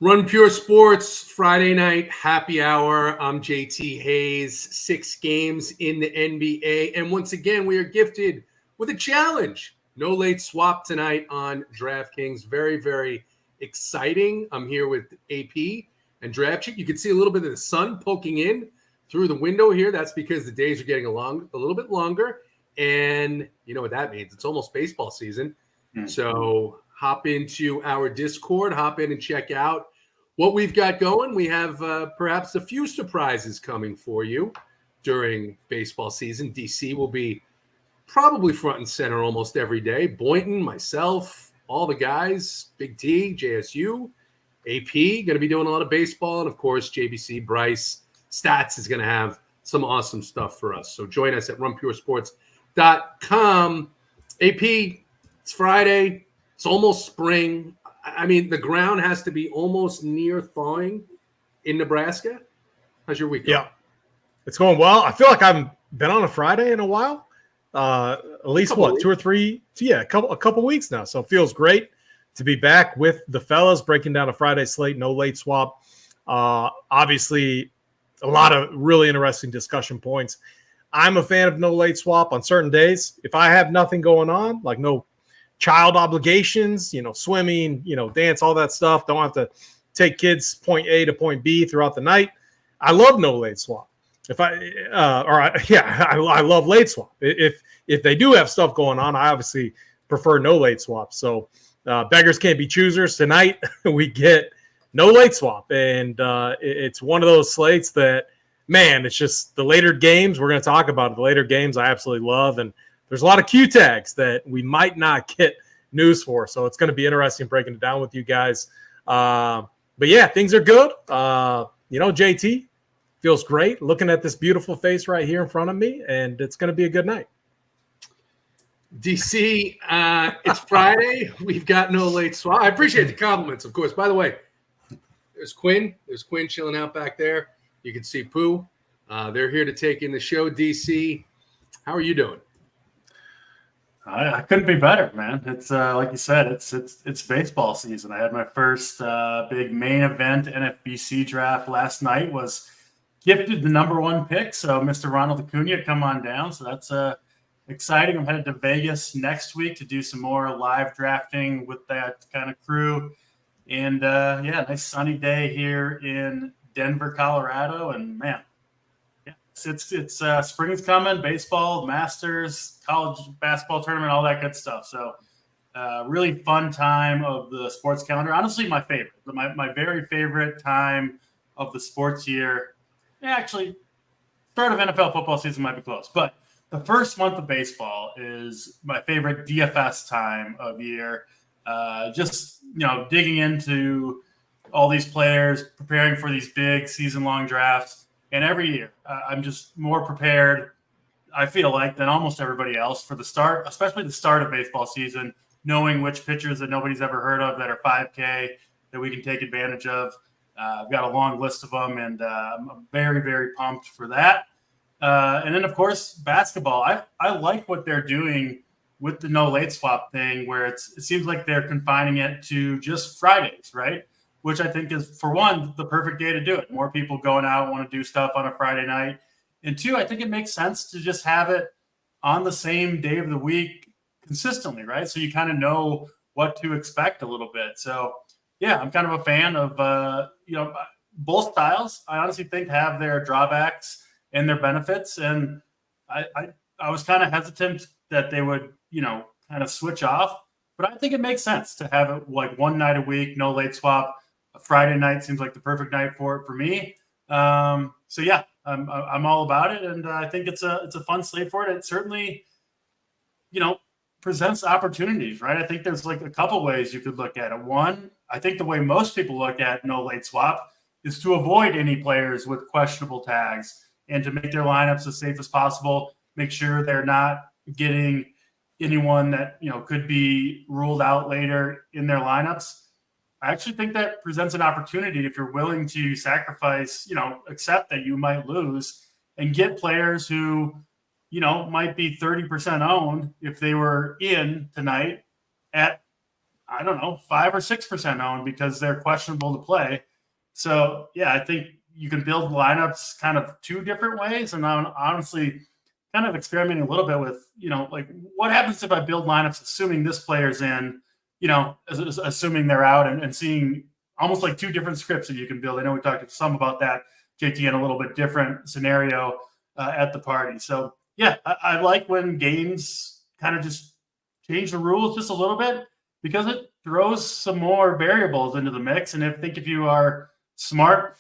Run Pure Sports, Friday night happy hour. I'm JT Hayes. 6 games in the NBA. And once again, we are gifted with a challenge. No late swap tonight on DraftKings. Very, very exciting. I'm here with AP and DraftKings. You can see a little bit of the sun poking in through the window here. That's because the days are getting a little bit longer. And you know what that means. It's almost baseball season. Mm-hmm. So hop into our Discord. Hop in and check out what we've got going. We have perhaps a few surprises coming for you during baseball season. DC will be probably front and center almost every day. Boynton, myself, all the guys, Big T, JSU, AP, going to be doing a lot of baseball. And, of course, JBC, Bryce, Stats is going to have some awesome stuff for us. So join us at runpuresports.com. AP, it's Friday. It's almost spring. I mean, the ground has to be almost near thawing in Nebraska. How's your week going? Yeah, it's going well. I feel like I haven't been on a Friday in a while. At least what, 2 or 3? Yeah, a couple weeks now. So it feels great to be back with the fellas, breaking down a Friday slate, no late swap. Obviously, a lot of really interesting discussion points. I'm a fan of no late swap on certain days. If I have nothing going on, like no child obligations, swimming, dance, all that stuff. Don't have to take kids point A to point B throughout the night. I love no late swap. I love late swap. If they do have stuff going on, I obviously prefer no late swap. So beggars can't be choosers. Tonight we get no late swap, and it's one of those slates that, man, it's just the later games. We're going to talk about it. The later games I absolutely love, and there's a lot of Q tags that we might not get news for. So it's going to be interesting breaking it down with you guys. But yeah, things are good. JT feels great looking at this beautiful face right here in front of me, and it's going to be a good night. DC, it's Friday. We've got no late swap. I appreciate the compliments, of course. By the way, there's Quinn. There's Quinn chilling out back there. You can see Pooh. They're here to take in the show. DC, how are you doing? I couldn't be better, man. It's like you said, it's baseball season. I had my first big main event NFBC draft last night. Was gifted the #1 pick, so Mr. Ronald Acuna, come on down. So that's exciting. I'm headed to Vegas next week to do some more live drafting with that kind of crew. And nice sunny day here in Denver, Colorado, and man. It's spring's coming, baseball, Masters, college basketball tournament, all that good stuff. So really fun time of the sports calendar. Honestly, my favorite, my very favorite time of the sports year. Actually, start of NFL football season might be close, but the first month of baseball is my favorite DFS time of year. Digging into all these players, preparing for these big season-long drafts. And every year, I'm just more prepared, I feel like, than almost everybody else for the start, especially the start of baseball season, knowing which pitchers that nobody's ever heard of that are 5K that we can take advantage of. I've got a long list of them, and I'm very, very pumped for that. And then, of course, basketball. I like what they're doing with the no late swap thing, where it seems like they're confining it to just Fridays, right? Which I think is, for one, the perfect day to do it. More people going out want to do stuff on a Friday night. And two, I think it makes sense to just have it on the same day of the week consistently, right? So you kind of know what to expect a little bit. So, yeah, I'm kind of a fan of, both styles. I honestly think have their drawbacks and their benefits. And I was kind of hesitant that they would, kind of switch off. But I think it makes sense to have it like one night a week, no late swap. A Friday night seems like the perfect night for it for me. I'm all about it, and I think it's a fun slate for it. It certainly, presents opportunities, right? I think there's like a couple ways you could look at it. One, I think the way most people look at no late swap is to avoid any players with questionable tags and to make their lineups as safe as possible. Make sure they're not getting anyone that could be ruled out later in their lineups. I actually think that presents an opportunity if you're willing to sacrifice, accept that you might lose and get players who, might be 30% owned if they were in tonight at I don't know, 5 or 6% owned because they're questionable to play. So, yeah, I think you can build lineups kind of two different ways. And I'm honestly kind of experimenting a little bit with, like what happens if I build lineups assuming this player's in, assuming they're out and seeing almost like two different scripts that you can build. I know we talked some about that, JT, in a little bit different scenario at the party. So, yeah, I like when games kind of just change the rules just a little bit because it throws some more variables into the mix. And I think if you are a smart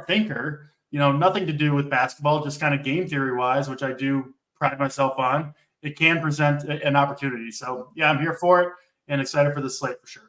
thinker, nothing to do with basketball, just kind of game theory wise, which I do pride myself on, it can present an opportunity. So, yeah, I'm here for it and excited for the slate for sure.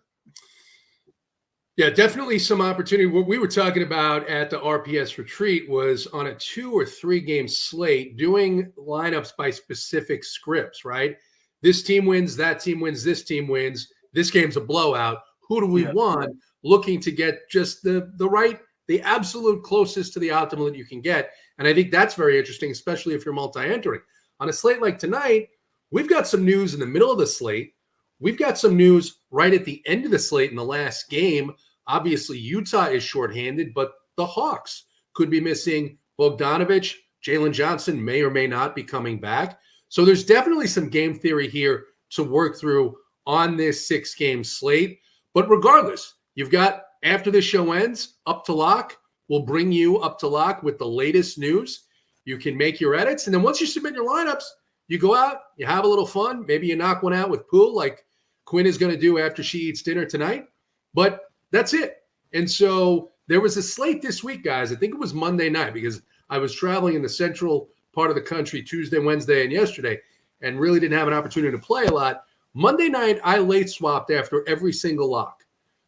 Yeah, definitely some opportunity. What we were talking about at the RPS retreat was on a 2 or 3 game slate, doing lineups by specific scripts, right? This team wins, that team wins, this team wins. This game's a blowout. Who do we want? Looking to get just the absolute closest to the optimal that you can get. And I think that's very interesting, especially if you're multi-entering. On a slate like tonight, we've got some news in the middle of the slate. We've got some news right at the end of the slate in the last game. Obviously, Utah is shorthanded, but the Hawks could be missing Bogdanovich. Jalen Johnson may or may not be coming back. So there's definitely some game theory here to work through on this 6-game slate. But regardless, you've got, after this show ends, Up to Lock. We'll bring you Up to Lock with the latest news. You can make your edits. And then once you submit your lineups, you go out, you have a little fun. Maybe you knock one out with pool like Quinn is going to do after she eats dinner tonight. But that's it. And so there was a slate this week, guys. I think it was Monday night because I was traveling in the central part of the country Tuesday, Wednesday, and yesterday and really didn't have an opportunity to play a lot. Monday night, I late swapped after every single lock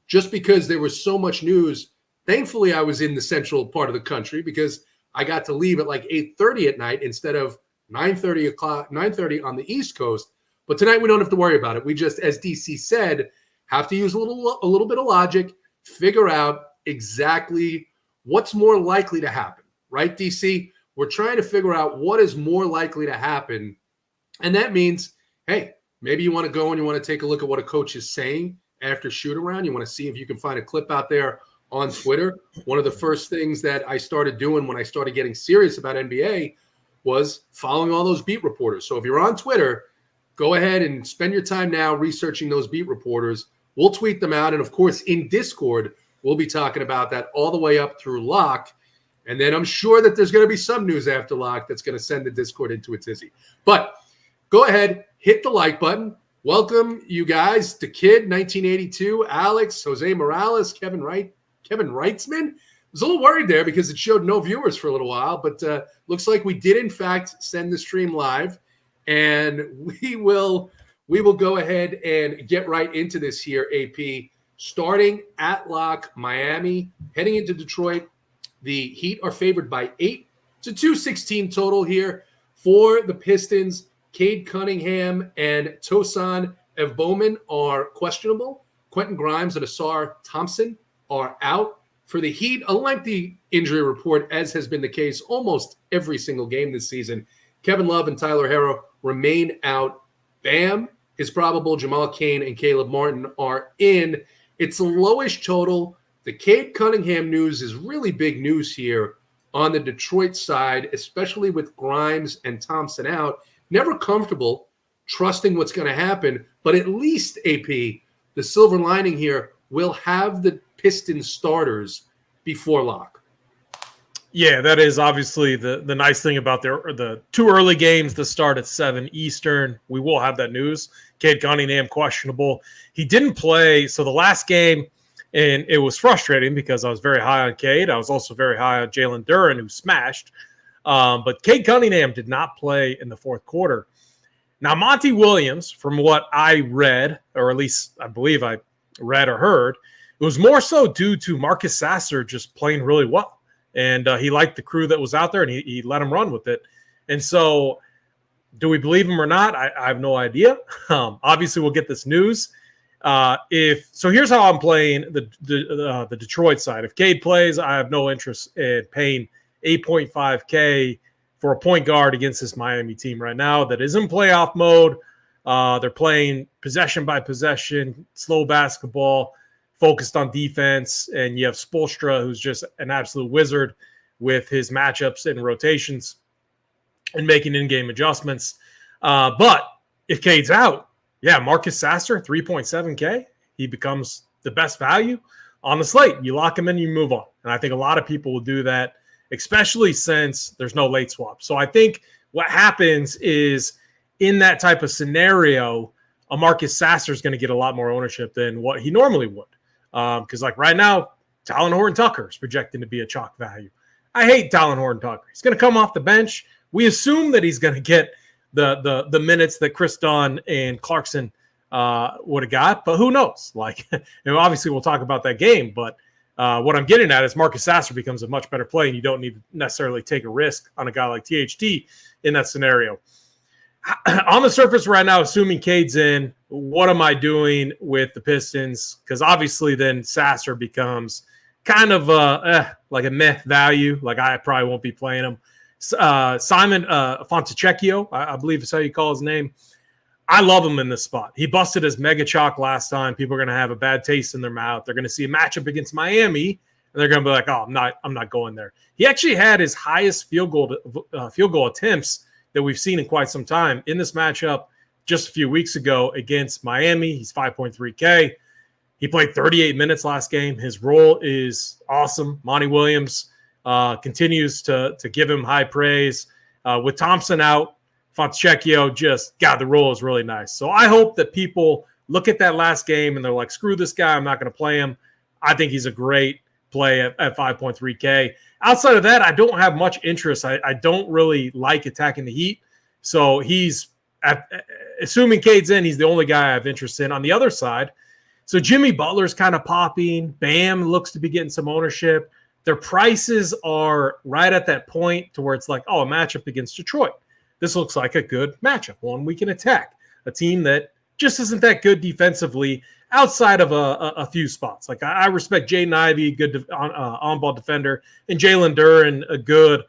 just because there was so much news. Thankfully, I was in the central part of the country because I got to leave at like 8:30 at night instead of 9:30 on the East Coast. But tonight, we don't have to worry about it. We just, as DC said, have to use a little bit of logic, figure out exactly what's more likely to happen, right, DC? We're trying to figure out what is more likely to happen. And that means, hey, maybe you want to go and you want to take a look at what a coach is saying after shoot around. You want to see if you can find a clip out there on Twitter. One of the first things that I started doing when I started getting serious about NBA was following all those beat reporters. So if you're on Twitter, go ahead and spend your time now researching those beat reporters. We'll tweet them out. And, of course, in Discord, we'll be talking about that all the way up through lock. And then I'm sure that there's going to be some news after lock that's going to send the Discord into a tizzy. But go ahead, hit the like button. Welcome, you guys, to Kid 1982, Alex, Jose Morales, Kevin Reitzman. I was a little worried there because it showed no viewers for a little while. But looks like we did, in fact, send the stream live. And we will go ahead and get right into this here, AP. Starting at lock, Miami, heading into Detroit. The Heat are favored by 8 to 216 total here for the Pistons. Cade Cunningham and Tosan Evbowman are questionable. Quentin Grimes and Asar Thompson are out. For the Heat, a lengthy injury report, as has been the case almost every single game this season. Kevin Love and Tyler Herro remain out. Bam is probable. Jamal Cain and Caleb Martin are in. It's a lowish total. The Cade Cunningham news is really big news here on the Detroit side, especially with Grimes and Thompson out. Never comfortable trusting what's going to happen, but at least, AP, the silver lining here, will have the Pistons starters before lock. Yeah, that is obviously the nice thing about the 2 early games that start at 7 Eastern. We will have that news. Cade Cunningham questionable. He didn't play. So the last game, and it was frustrating because I was very high on Cade. I was also very high on Jalen Duren, who smashed. But Cade Cunningham did not play in the fourth quarter. Now, Monty Williams, from what I read, or at least I believe I read or heard, it was more so due to Marcus Sasser just playing really well. And he liked the crew that was out there, and he let him run with it. And so do we believe him or not? I have no idea. Obviously, we'll get this news. Here's how I'm playing the Detroit side. If Cade plays, I have no interest in paying $8.5K for a point guard against this Miami team right now that is in playoff mode. They're playing possession by possession, slow basketball, focused on defense. And you have Spoelstra, who's just an absolute wizard with his matchups and rotations and making in-game adjustments. But if Cade's out, yeah, Marcus Sasser, 3.7K, he becomes the best value on the slate. You lock him in, you move on. And I think a lot of people will do that, especially since there's no late swap. So I think what happens is in that type of scenario, a Marcus Sasser is going to get a lot more ownership than what he normally would. Because like right now, Talon Horton-Tucker is projecting to be a chalk value. I hate Talon Horton-Tucker. He's going to come off the bench. We assume that he's going to get the minutes that Chris Dunn and Clarkson would have got, but who knows? Like, obviously we'll talk about that game, but what I'm getting at is Marcus Sasser becomes a much better play, and you don't need to necessarily take a risk on a guy like THT in that scenario. On the surface right now, assuming Cade's in, what am I doing with the Pistons? Because obviously then Sasser becomes kind of like a meh value. Like I probably won't be playing him. Simon Fontecchio, I believe is how you call his name. I love him in this spot. He busted his mega chalk last time. People are going to have a bad taste in their mouth. They're going to see a matchup against Miami, and they're going to be like, "Oh, I'm not going there." He actually had his highest field goal attempts that we've seen in quite some time in this matchup just a few weeks ago against Miami. He's 5.3K. He played 38 minutes last game. His role is awesome. Monty Williams continues to give him high praise. With Thompson out, Fontecchio the role is really nice. So I hope that people look at that last game and they're like, screw this guy, I'm not going to play him. I think he's a great play at 5.3K. Outside of that, I don't have much interest. I don't really like attacking the Heat. So assuming Cade's in, he's the only guy I have interest in. On the other side, so Jimmy Butler's kind of popping. Bam looks to be getting some ownership. Their prices are right at that point to where it's like, a matchup against Detroit. This looks like a good matchup, one we can attack. A team that just isn't that good defensively outside of a few spots. Like I respect Jaden Ivey, good on-ball defender, and Jalen Duren, a good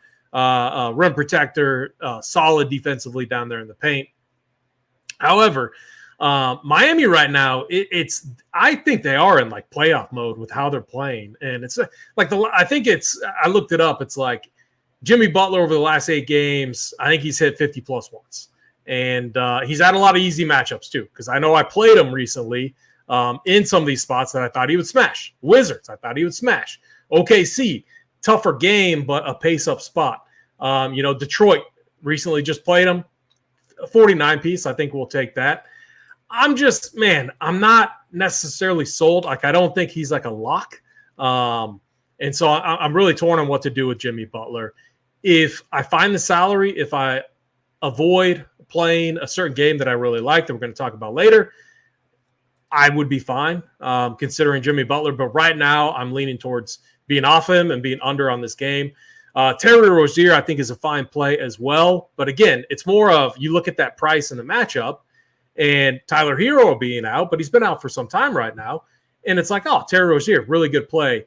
rim protector, solid defensively down there in the paint. However, Miami right now, I think they are in like playoff mode with how they're playing, and it's like I looked it up. It's like Jimmy Butler over the last 8 games, I think he's hit 50 plus once, and he's had a lot of easy matchups too. Because I know I played him recently in some of these spots that I thought he would smash. Wizards, I thought he would smash. OKC, tougher game, but a pace-up spot. Detroit recently just played him. A 49 piece, I think we'll take that. I'm not necessarily sold. Like, I don't think he's like a lock. And so I'm really torn on what to do with Jimmy Butler. If I find the salary, if I avoid playing a certain game that I really like that we're going to talk about later, I would be fine considering Jimmy Butler. But right now, I'm leaning towards being off him and being under on this game. Terry Rozier, I think, is a fine play as well. But again, it's more of you look at that price in the matchup and Tyler Hero being out, but he's been out for some time right now. And it's like, Terry Rozier, really good play.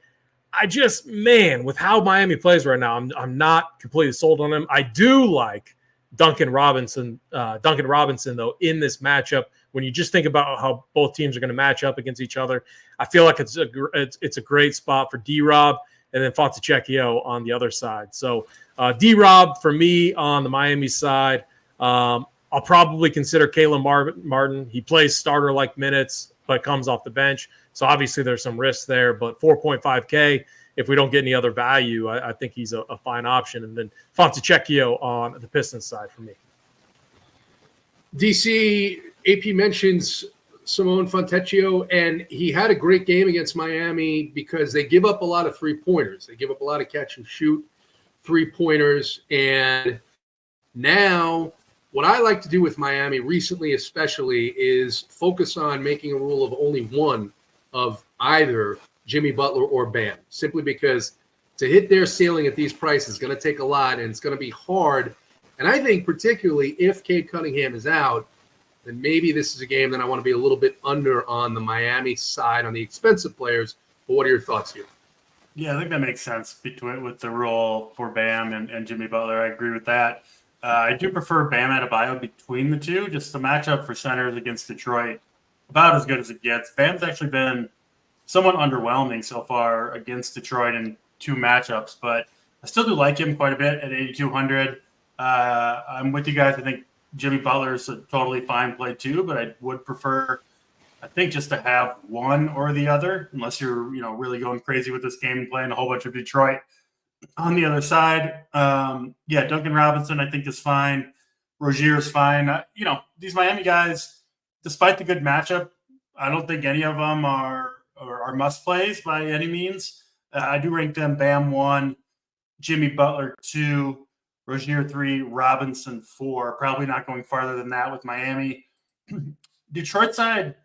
With how Miami plays right now, I'm not completely sold on him. I do like Duncan Robinson, though, in this matchup. When you just think about how both teams are going to match up against each other, I feel like it's a great spot for D-Rob and then Fontecchio on the other side. So D-Rob for me on the Miami side, I'll probably consider Caleb Martin. He plays starter-like minutes, but comes off the bench. So obviously there's some risk there, but 4.5K, if we don't get any other value, I think he's a fine option. And then Fontecchio on the Pistons side for me. DC, AP mentions Simone Fontecchio, and he had a great game against Miami because they give up a lot of three-pointers. They give up a lot of catch-and-shoot three-pointers. And now what I like to do with Miami recently especially is focus on making a rule of only one of either Jimmy Butler or Bam, simply because to hit their ceiling at these prices is going to take a lot, and it's going to be hard. And I think particularly if Cade Cunningham is out, then maybe this is a game that I want to be a little bit under on the Miami side on the expensive players. But what are your thoughts here? Yeah, I think that makes sense with the role for Bam and Jimmy Butler. I agree with that. I do prefer Bam Adebayo between the two. Just the matchup for centers against Detroit, about as good as it gets. Bam's actually been somewhat underwhelming so far against Detroit in 2 matchups, but I still do like him quite a bit at 8,200. I'm with you guys. I think Jimmy Butler is a totally fine play too, but I would prefer, I think, just to have one or the other, unless you're really going crazy with this game and playing a whole bunch of Detroit. On the other side, Duncan Robinson I think is fine. Rozier is fine. These Miami guys, despite the good matchup, I don't think any of them are must plays by any means. I do rank them Bam 1, Jimmy Butler 2, Rozier 3, Robinson 4. Probably not going farther than that with Miami. Detroit side,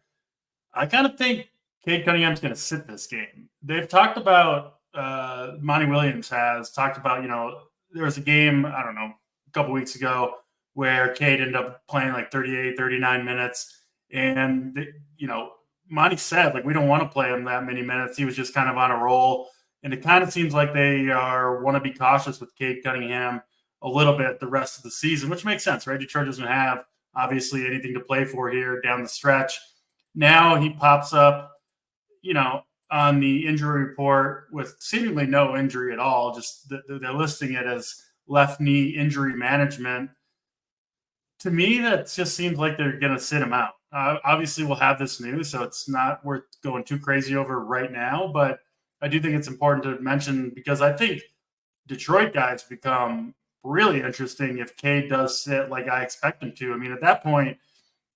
I kind of think Cade Cunningham's going to sit this game. They've talked about, Monty Williams has talked about, there was a game, I don't know, a couple weeks ago where Cade ended up playing like 38, 39 minutes. And, Monty said, we don't want to play him that many minutes. He was just kind of on a roll. And it kind of seems like they want to be cautious with Cade Cunningham a little bit the rest of the season, which makes sense, right? Detroit doesn't have, obviously, anything to play for here down the stretch. Now he pops up, on the injury report with seemingly no injury at all. Just they're listing it as left knee injury management. To me, that just seems like they're going to sit him out. Obviously, we'll have this news, so it's not worth going too crazy over right now. But I do think it's important to mention because I think Detroit guys become really interesting if Cade does sit like I expect him to. I mean, at that point,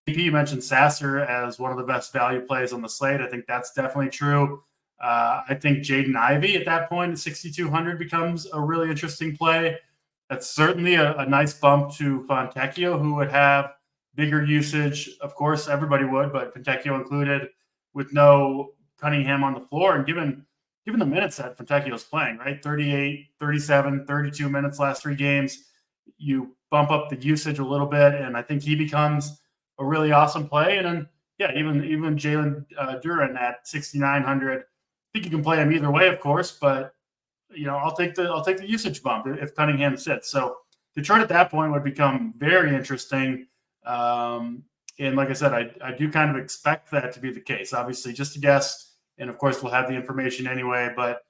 you mentioned Sasser as one of the best value plays on the slate. I think that's definitely true. I think Jaden Ivey at that point at 6,200 becomes a really interesting play. That's certainly a nice bump to Fontecchio, who would have bigger usage. Of course, everybody would, but Fontecchio included, with no Cunningham on the floor. And given the minutes that Fontecchio's playing, right? 38, 37, 32 minutes last 3 games, you bump up the usage a little bit, and I think he becomes a really awesome play. And then, even Jalen Duren at 6,900. I think you can play him either way, of course, but I'll take the usage bump if Cunningham sits. So Detroit at that point would become very interesting. And like I said, I do kind of expect that to be the case. Obviously, just a guess, and of course we'll have the information anyway. But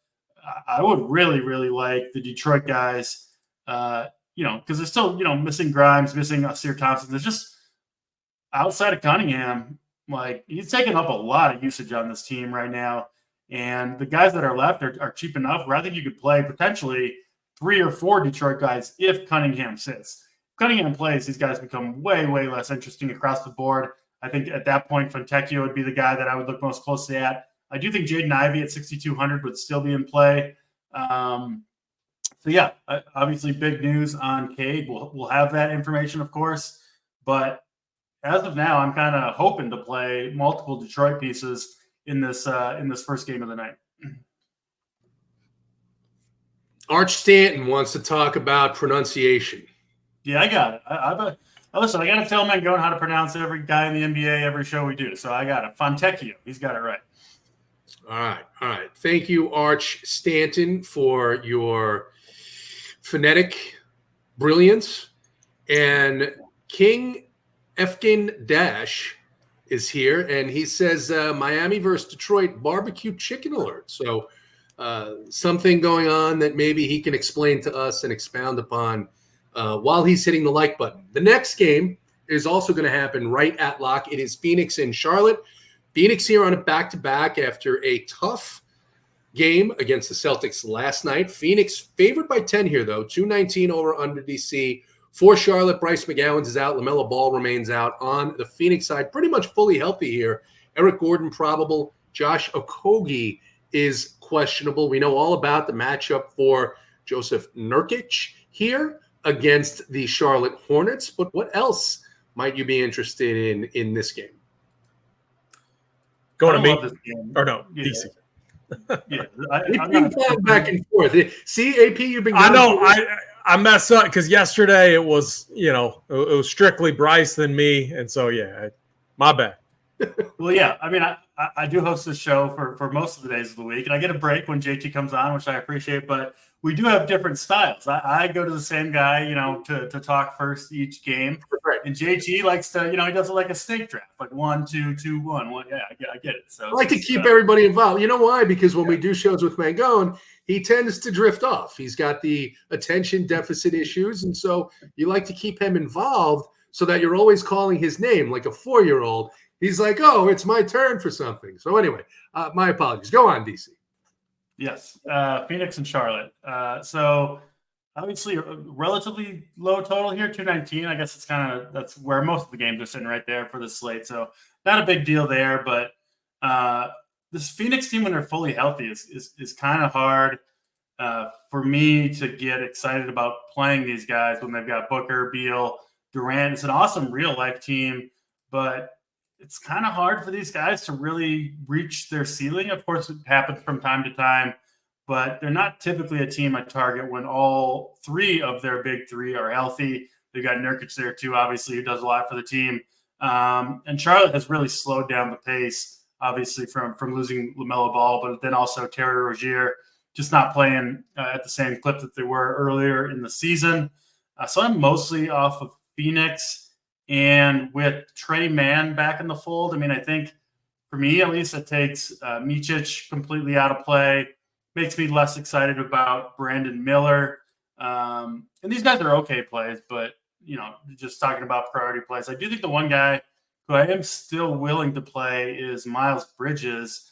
I would really, really like the Detroit guys, because they're still missing Grimes, missing Asir Thompson. There's just outside of Cunningham, he's taking up a lot of usage on this team right now. And the guys that are left are cheap enough where I think you could play potentially 3 or 4 Detroit guys if Cunningham sits. If Cunningham plays, these guys become way, way less interesting across the board. I think at that point, Fontecchio would be the guy that I would look most closely at. I do think Jaden Ivey at 6,200 would still be in play. Obviously big news on Cade. We'll have that information, of course. But as of now, I'm kind of hoping to play multiple Detroit pieces in this first game of the night. Arch Stanton wants to talk about pronunciation. Yeah, I got it. Listen, I got to tell Mangone how to pronounce every guy in the NBA every show we do. So I got it. Fontecchio. He's got it right. All right. Thank you, Arch Stanton, for your phonetic brilliance. And King Efkin Dash is here, and he says Miami versus Detroit barbecue chicken alert. So something going on that maybe he can explain to us and expound upon while he's hitting the like button. The next game is also going to happen right at lock. It is Phoenix and Charlotte. Phoenix here on a back-to-back after a tough game against the Celtics last night. Phoenix favored by 10 here, though. 219 over under DC. For Charlotte, Bryce McGowan's is out. LaMelo Ball remains out. On the Phoenix side, pretty much fully healthy here. Eric Gordon probable. Josh Okogie is questionable. We know all about the matchup for Joseph Nurkic here against the Charlotte Hornets. But what else might you be interested in this game? Going to me? Or no, yeah. DC. We've been going back and forth. See, AP, you've been. I know. I messed up because yesterday it was, it was strictly Bryce than me, and so my bad. Well, yeah. I mean, I do host this show for most of the days of the week, and I get a break when JT comes on, which I appreciate. But we do have different styles. I go to the same guy, to talk first each game. Right. And JT likes to, he does it like a snake draft, like 1, 2, 2, 1. Well, yeah, I get it. So I like to keep everybody involved. You know why? Because when we do shows with Mangone, he tends to drift off. He's got the attention deficit issues, and so you like to keep him involved so that you're always calling his name like a 4-year-old. He's like, oh, it's my turn for something. So anyway, my apologies. Go on, DC. Yes, Phoenix and Charlotte. So obviously a relatively low total here, 219. I guess that's where most of the games are sitting right there for the slate. So not a big deal there, but this Phoenix team when they're fully healthy is kind of hard for me to get excited about playing these guys when they've got Booker, Beal, Durant. It's an awesome real life team, but it's kind of hard for these guys to really reach their ceiling. Of course, it happens from time to time, but they're not typically a team I target when all three of their big three are healthy. They've got Nurkic there too, obviously, who does a lot for the team. And Charlotte has really slowed down the pace, obviously, from losing LaMelo Ball, but then also Terry Rozier just not playing at the same clip that they were earlier in the season. So I'm mostly off of Phoenix. And with Trey Mann back in the fold, I mean, I think for me, at least, it takes Micic completely out of play, makes me less excited about Brandon Miller. And these guys are okay plays, but, just talking about priority plays, I do think the one guy who I am still willing to play is Miles Bridges,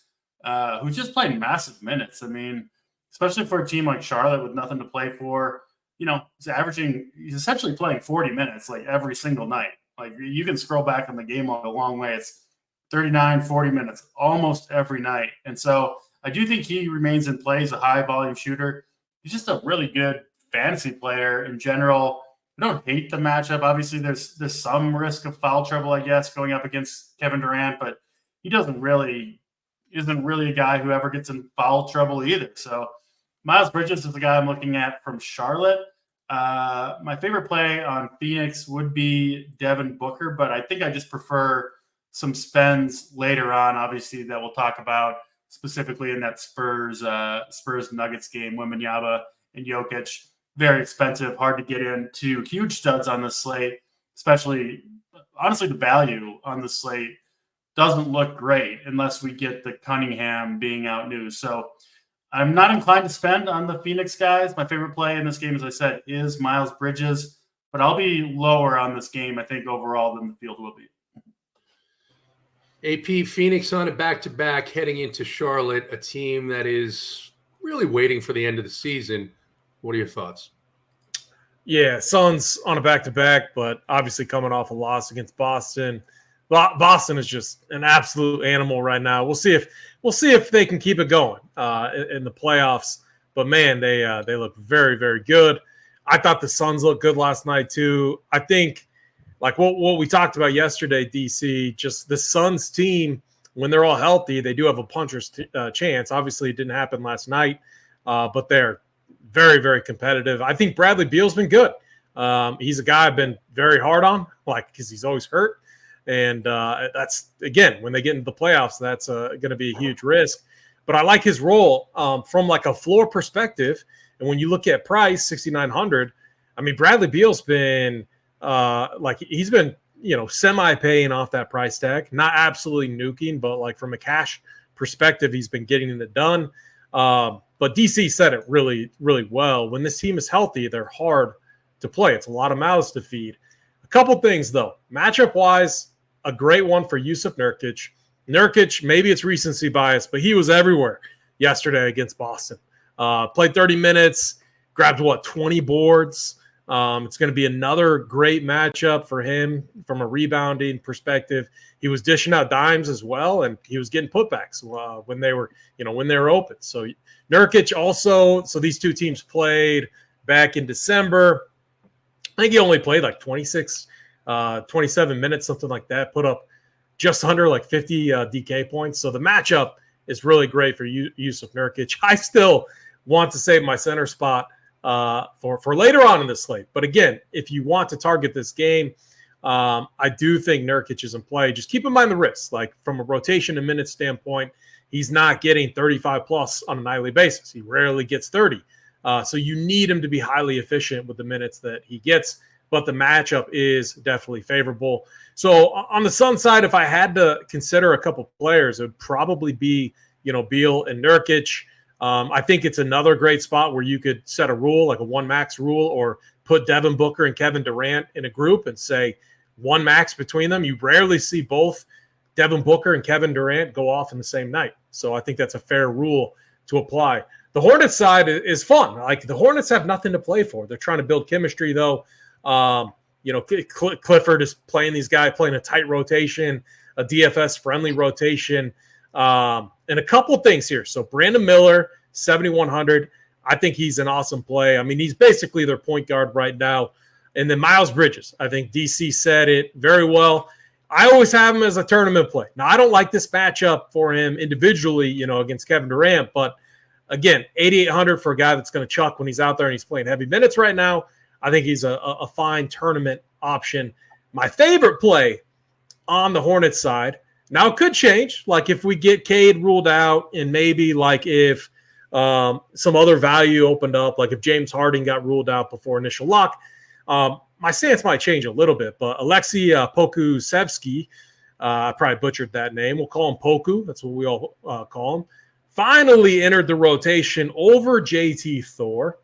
who's just playing massive minutes. I mean, especially for a team like Charlotte with nothing to play for, he's essentially playing 40 minutes like every single night. Like you can scroll back on the game a long way. It's 39, 40 minutes almost every night. And so I do think he remains in play as a high volume shooter. He's just a really good fantasy player in general. I don't hate the matchup. Obviously there's some risk of foul trouble, I guess, going up against Kevin Durant, but he isn't really a guy who ever gets in foul trouble either. So Miles Bridges is the guy I'm looking at from Charlotte. My favorite play on Phoenix would be Devin Booker, but I think I just prefer some spends later on, obviously, that we'll talk about specifically in that Spurs Nuggets game. Wembanyama and Jokic, very expensive, hard to get into, huge studs on the slate, especially, honestly, the value on the slate doesn't look great unless we get the Cunningham being out news. So I'm not inclined to spend on the Phoenix guys. My favorite play in this game, as I said, is Miles Bridges, but I'll be lower on this game, I think, overall than the field will be. AP, Phoenix on a back-to-back heading into Charlotte, a team that is really waiting for the end of the season. What are your thoughts? Yeah, Suns on a back-to-back, but obviously coming off a loss against Boston. Boston is just an absolute animal right now. We'll see if they can keep it going in the playoffs. But man, they look very, very good. I thought the Suns looked good last night too. I think like what we talked about yesterday, DC, just the Suns team, when they're all healthy, they do have a puncher's chance. Obviously, it didn't happen last night, but they're very, very competitive. I think Bradley Beal's been good. He's a guy I've been very hard on, because he's always hurt. And that's, again, when they get into the playoffs, that's going to be a huge risk. But I like his role from like a floor perspective. And when you look at price, 6,900, I mean, Bradley Beal's been he's been, semi-paying off that price tag, not absolutely nuking, but like from a cash perspective, he's been getting it done. But DC said it really, really well. When this team is healthy, they're hard to play. It's a lot of mouths to feed. A couple things, though. Matchup-wise, a great one for Yusuf Nurkic. Nurkic, maybe it's recency bias, but he was everywhere yesterday against Boston. Played 30 minutes, grabbed, 20 boards. It's going to be another great matchup for him from a rebounding perspective. He was dishing out dimes as well, and he was getting putbacks when they were open. So Nurkic also, so these two teams played back in December. I think he only played like 27 minutes, something like that, put up just under like 50 DK points. So the matchup is really great for Yusuf Nurkic. I still want to save my center spot for later on in the slate. But again, if you want to target this game, I do think Nurkic is in play. Just keep in mind the risks. Like from a rotation and minutes standpoint, he's not getting 35 plus on a nightly basis. He rarely gets 30. So you need him to be highly efficient with the minutes that he gets. But the matchup is definitely favorable. So on the Sun side, if I had to consider a couple players, it would probably be, Beal and Nurkic. I think it's another great spot where you could set a rule, like a one max rule, or put Devin Booker and Kevin Durant in a group and say one max between them. You rarely see both Devin Booker and Kevin Durant go off in the same night. So I think that's a fair rule to apply. The Hornets side is fun. Like the Hornets have nothing to play for. They're trying to build chemistry though. Clifford is playing these guys, playing a tight rotation, a DFS friendly rotation. And a couple things here. So Brandon Miller, 7,100. I think he's an awesome play. I mean, he's basically their point guard right now. And then Miles Bridges. I think DC said it very well. I always have him as a tournament play. Now, I don't like this matchup for him individually, against Kevin Durant. But again, 8,800 for a guy that's going to chuck when he's out there and he's playing heavy minutes right now. I think he's a fine tournament option. My favorite play on the Hornets side, now it could change. Like if we get Cade ruled out and maybe like if some other value opened up, like if James Harden got ruled out before initial lock, my stance might change a little bit. But Alexei Pokusevsky, I probably butchered that name. We'll call him Poku. That's what we all call him. Finally entered the rotation over JT Thor.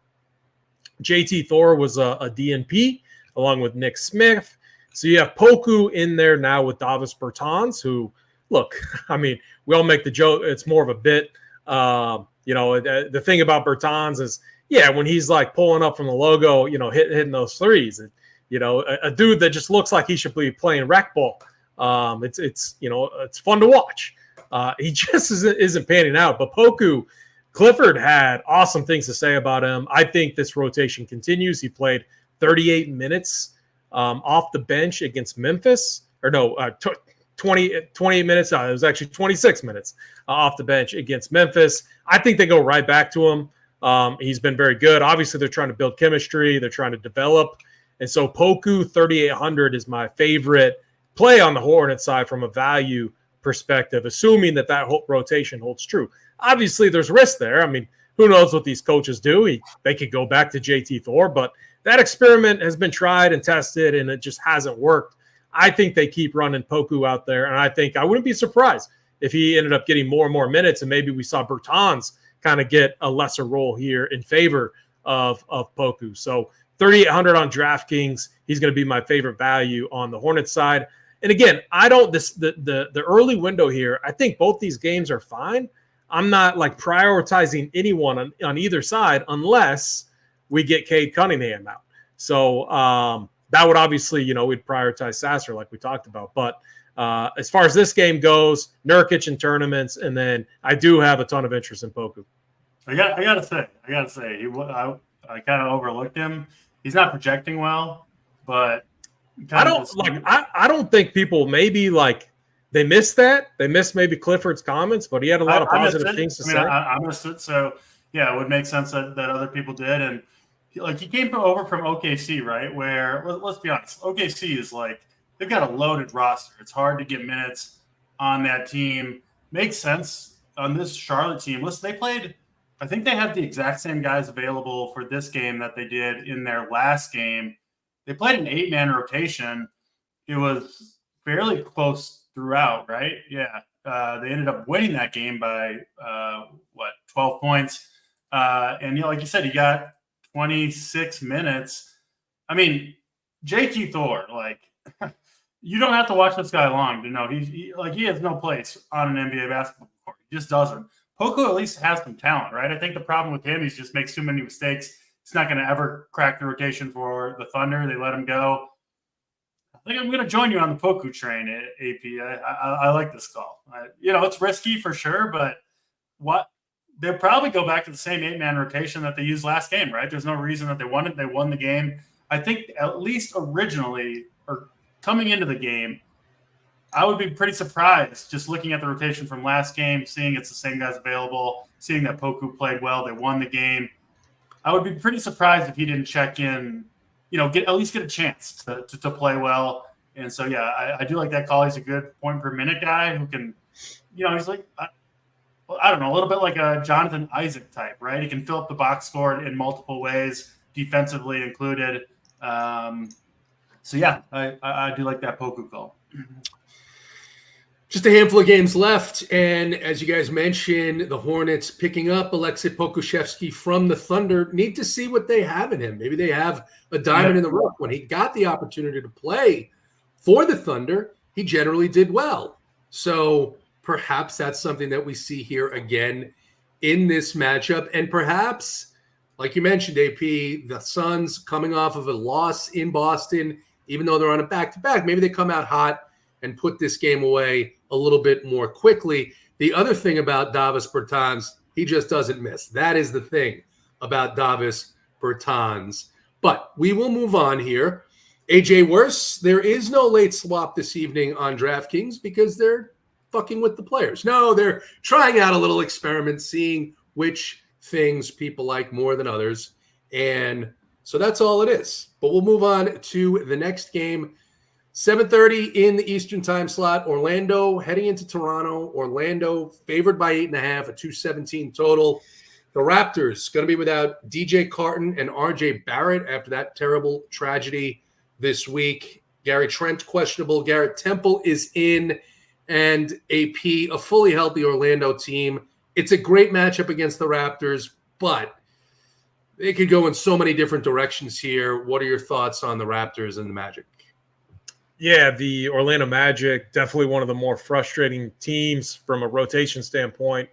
JT Thor was a DNP along with Nick Smith. So you have Poku in there now with Davis Bertans, who, look, I mean, we all make the joke. It's more of a bit. The thing about Bertans is, when he's like pulling up from the logo, hitting those threes, a dude that just looks like he should be playing rec ball. It's fun to watch. He just isn't panning out. But Poku, Clifford had awesome things to say about him. I think this rotation continues. He played 38 minutes off the bench against Memphis. 28 minutes. It was actually 26 minutes off the bench against Memphis. I think they go right back to him. He's been very good. Obviously, they're trying to build chemistry. They're trying to develop. And so Poku, 3,800 is my favorite play on the Hornets side from a value perspective, assuming that whole rotation holds true. Obviously, there's risk there. I mean, who knows what these coaches do? They could go back to JT Thor, but that experiment has been tried and tested, and it just hasn't worked. I think they keep running Poku out there, and I wouldn't be surprised if he ended up getting more and more minutes, and maybe we saw Bertans kind of get a lesser role here in favor of Poku. So 3,800 on DraftKings. He's going to be my favorite value on the Hornets side. And again, the early window here, I think both these games are fine. I'm not like prioritizing anyone on either side unless we get Cade Cunningham out. So that would obviously, we'd prioritize Sasser like we talked about. But as far as this game goes, Nurkic in tournaments, and then I do have a ton of interest in Poku. I gotta say, I kind of overlooked him. He's not projecting well, but I don't think people maybe like they missed that. They missed maybe Clifford's comments, but he had a lot of positive things to say. I missed it. So yeah, it would make sense that other people did. And he came over from OKC, right? Where let's be honest, OKC is like they've got a loaded roster. It's hard to get minutes on that team. Makes sense on this Charlotte team. Listen, they played. I think they had the exact same guys available for this game that they did in their last game. They played an 8-man rotation. It was fairly close throughout, right? Yeah. They ended up winning that game by 12 points. And like you said, he got 26 minutes. I mean, JT Thor, you don't have to watch this guy long to know he has no place on an NBA basketball court. He just doesn't. Poku at least has some talent, right? I think the problem with him is just makes too many mistakes. He's not going to ever crack the rotation for the Thunder. They let him go. I think I'm going to join you on the Poku train, AP. I like this call. It's risky for sure, but they'll probably go back to the same 8-man rotation that they used last game, right? There's no reason that they won it. They won the game. I think at least originally or coming into the game, I would be pretty surprised just looking at the rotation from last game, seeing it's the same guys available, seeing that Poku played well. They won the game. I would be pretty surprised if he didn't check in, at least get a chance to play well And so, yeah, I do like that call. He's a good point per minute guy who can, he's like, I don't know, a little bit like a Jonathan Isaac type, right? He can fill up the box score in multiple ways, defensively included. So, yeah, I do like that Poku call. Just a handful of games left, and as you guys mentioned, the Hornets picking up Aleksej Pokusevski from the Thunder. Need to see what they have in him. Maybe they have a diamond in the rough. When he got the opportunity to play for the Thunder, he generally did well. So perhaps that's something that we see here again in this matchup. And perhaps, like you mentioned, AP, the Suns coming off of a loss in Boston, even though they're on a back-to-back, maybe they come out hot and put this game away a little bit more quickly. The other thing about Davis Bertans, he just doesn't miss. That is the thing about Davis Bertans. But we will move on here. AJ Worse, there is no late swap this evening on DraftKings because they're fucking with the players. No, they're trying out a little experiment, seeing which things people like more than others. And so that's all it is. But we'll move on to the next game. 7:30 in the Eastern time slot. Orlando heading into Toronto. Orlando favored by 8.5, a 217 total. The Raptors going to be without DJ Carton and RJ Barrett after that terrible tragedy this week. Gary Trent questionable. Garrett Temple is in. And AP, a fully healthy Orlando team. It's a great matchup against the Raptors, but it could go in so many different directions here. What are your thoughts on the Raptors and the Magic? Yeah, the Orlando Magic, definitely one of the more frustrating teams from a rotation standpoint.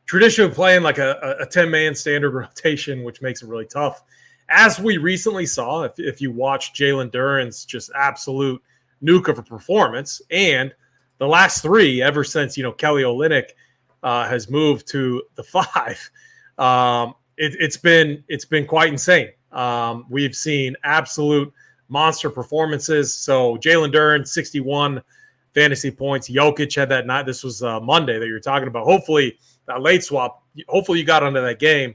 Traditionally playing like a 10-man standard rotation, which makes it really tough. As we recently saw, if you watch Jalen Duren's just absolute nuke of a performance, and the last three ever since, Kelly Olynyk has moved to the 5, it's been quite insane. We've seen absolute monster performances. So Jalen Duren, 61 fantasy points. Jokic had that night. This was Monday that you're talking about. Hopefully that late swap, hopefully you got onto that game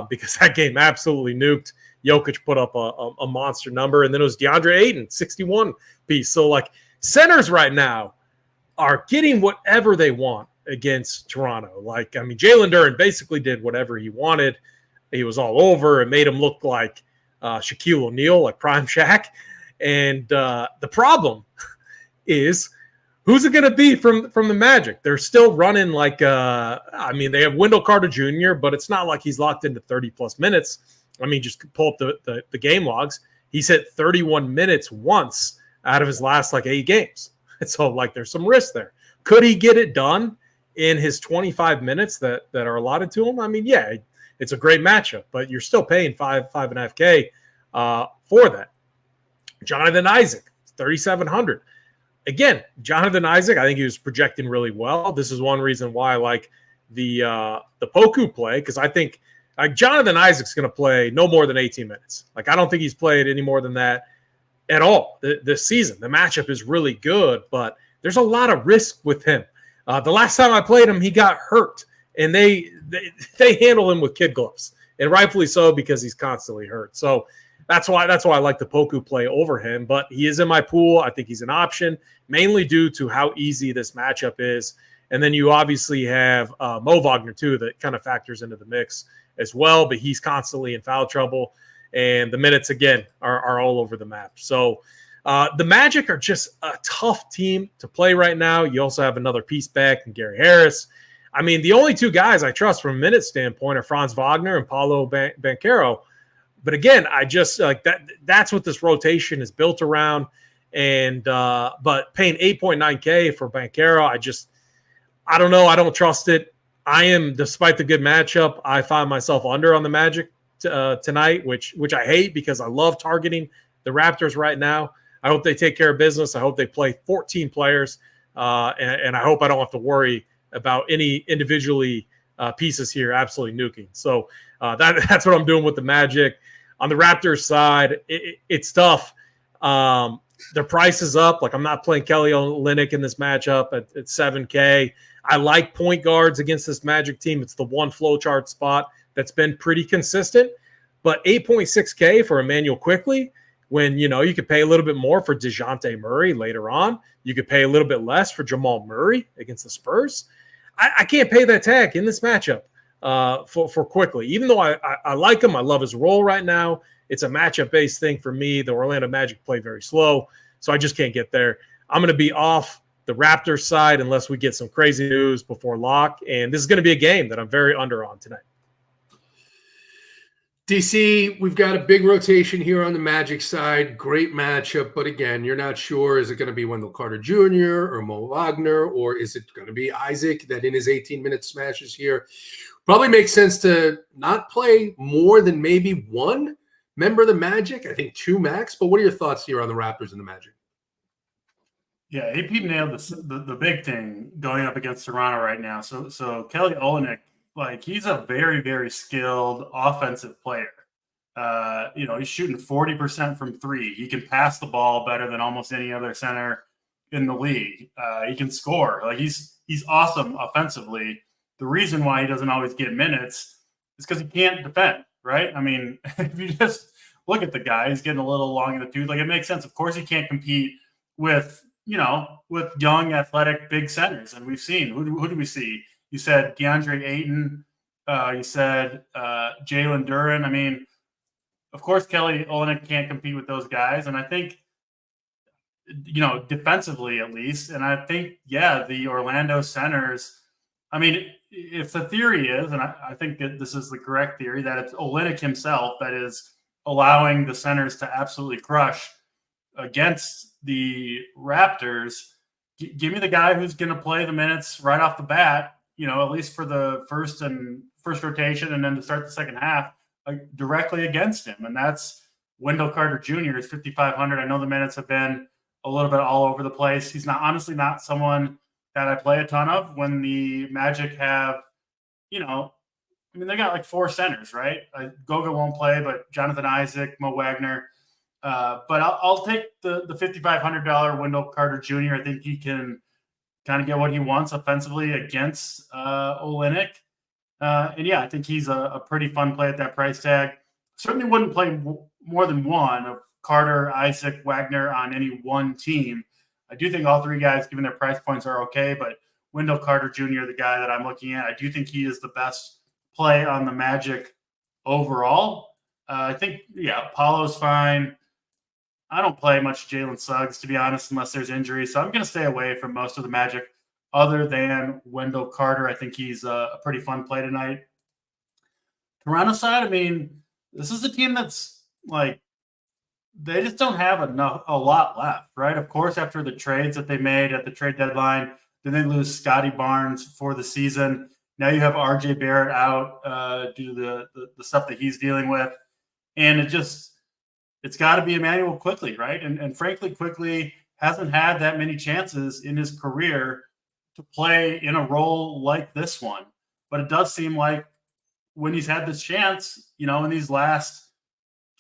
because that game absolutely nuked. Jokic put up a monster number. And then it was DeAndre Ayton, 61 piece. So like centers right now are getting whatever they want against Toronto. Like, I mean, Jalen Duren basically did whatever he wanted. He was all over. It made him look like Shaquille O'Neal, like Prime Shaq. And the problem is, who's it going to be from the Magic? They're still running like, they have Wendell Carter Jr., but it's not like he's locked into 30-plus minutes. I mean, just pull up the game logs. He's hit 31 minutes once out of his last, 8 games. So, there's some risk there. Could he get it done in his 25 minutes that are allotted to him? I mean, yeah, it's a great matchup, but you're still paying $5.5K for that. Jonathan Isaac, 3,700. Again, Jonathan Isaac, I think he was projecting really well. This is one reason why I like the Poku play, because I think Jonathan Isaac's going to play no more than 18 minutes. I don't think he's played any more than that at all this season. The matchup is really good, but there's a lot of risk with him. The last time I played him, he got hurt, and they handle him with kid gloves, and rightfully so because he's constantly hurt. So that's why I like the Poku play over him. But he is in my pool. I think he's an option, mainly due to how easy this matchup is. And then you obviously have Mo Wagner too, that kind of factors into the mix as well. But he's constantly in foul trouble, and the minutes again are all over the map. So the Magic are just a tough team to play right now. You also have another piece back in Gary Harris. I mean, the only two guys I trust from a minute standpoint are Franz Wagner and Paolo Banchero. But again, I just like that. That's what this rotation is built around. And but paying 8.9K for Banchero, I don't know. I don't trust it. I am, despite the good matchup, I find myself under on the Magic tonight, which I hate because I love targeting the Raptors right now. I hope they take care of business. I hope they play 14 players, and I hope I don't have to worry about any individually pieces here absolutely nuking. So that's what I'm doing with the Magic. On the Raptors side, it's tough. Their price is up. I'm not playing Kelly Olynyk in this matchup at 7K. I like point guards against this Magic team. It's the one flowchart spot that's been pretty consistent. But 8.6K for Emmanuel Quickley when, you could pay a little bit more for DeJounte Murray later on. You could pay a little bit less for Jamal Murray against the Spurs. I can't pay that tag in this matchup for Quickly. Even though I like him, I love his role right now. It's a matchup-based thing for me. The Orlando Magic play very slow, so I just can't get there. I'm going to be off the Raptors side unless we get some crazy news before lock, and this is going to be a game that I'm very under on tonight. DC, we've got a big rotation here on the Magic side. Great matchup, but again, you're not sure, is it going to be Wendell Carter Jr. or Mo Wagner, or is it going to be Isaac that in his 18-minute smashes here? Probably makes sense to not play more than maybe one member of the Magic. I think 2 max, but what are your thoughts here on the Raptors and the Magic? Yeah, AP nailed the big thing going up against Toronto right now. So Kelly Olynyk, he's a very, very skilled offensive player. He's shooting 40% from 3. He can pass the ball better than almost any other center in the league. He can score. He's awesome offensively. The reason why he doesn't always get minutes is because he can't defend, right? I mean, if you just look at the guy, he's getting a little long in the tooth. It makes sense. Of course, he can't compete with young, athletic, big centers. And we've seen, who do we see? You said DeAndre Ayton. You said Jalen Duren. I mean, of course, Kelly Olynyk can't compete with those guys. And I think, defensively at least. And I think, the Orlando centers, I mean, if the theory is, and I think that this is the correct theory, that it's Olynyk himself that is allowing the centers to absolutely crush against the Raptors, give me the guy who's going to play the minutes right off the bat, at least for the first rotation, and then to start the second half directly against him. And that's Wendell Carter Jr. is 5,500. I know the minutes have been a little bit all over the place. He's honestly not someone that I play a ton of. When the Magic have, they got 4 centers, right? Goga won't play, but Jonathan Isaac, Mo Wagner. But I'll take the $5,500 Wendell Carter Jr. I think he can kind of get what he wants offensively against Olynyk. I think he's a pretty fun play at that price tag. Certainly wouldn't play more than one of Carter, Isaac, Wagner on any one team. I do think all 3 guys, given their price points, are okay, but Wendell Carter Jr., the guy that I'm looking at, I do think he is the best play on the Magic overall. I think, Paulo's fine. I don't play much Jalen Suggs, to be honest, unless there's injury. So I'm going to stay away from most of the Magic other than Wendell Carter. I think he's a pretty fun play tonight. Toronto side, I mean, this is a team that's they just don't have a lot left, right? Of course, after the trades that they made at the trade deadline, then they lose Scotty Barnes for the season. Now you have RJ Barrett out due to the stuff that he's dealing with. And it's got to be Emmanuel Quickly, right? And frankly, Quickly hasn't had that many chances in his career to play in a role like this one. But it does seem like when he's had this chance, in these last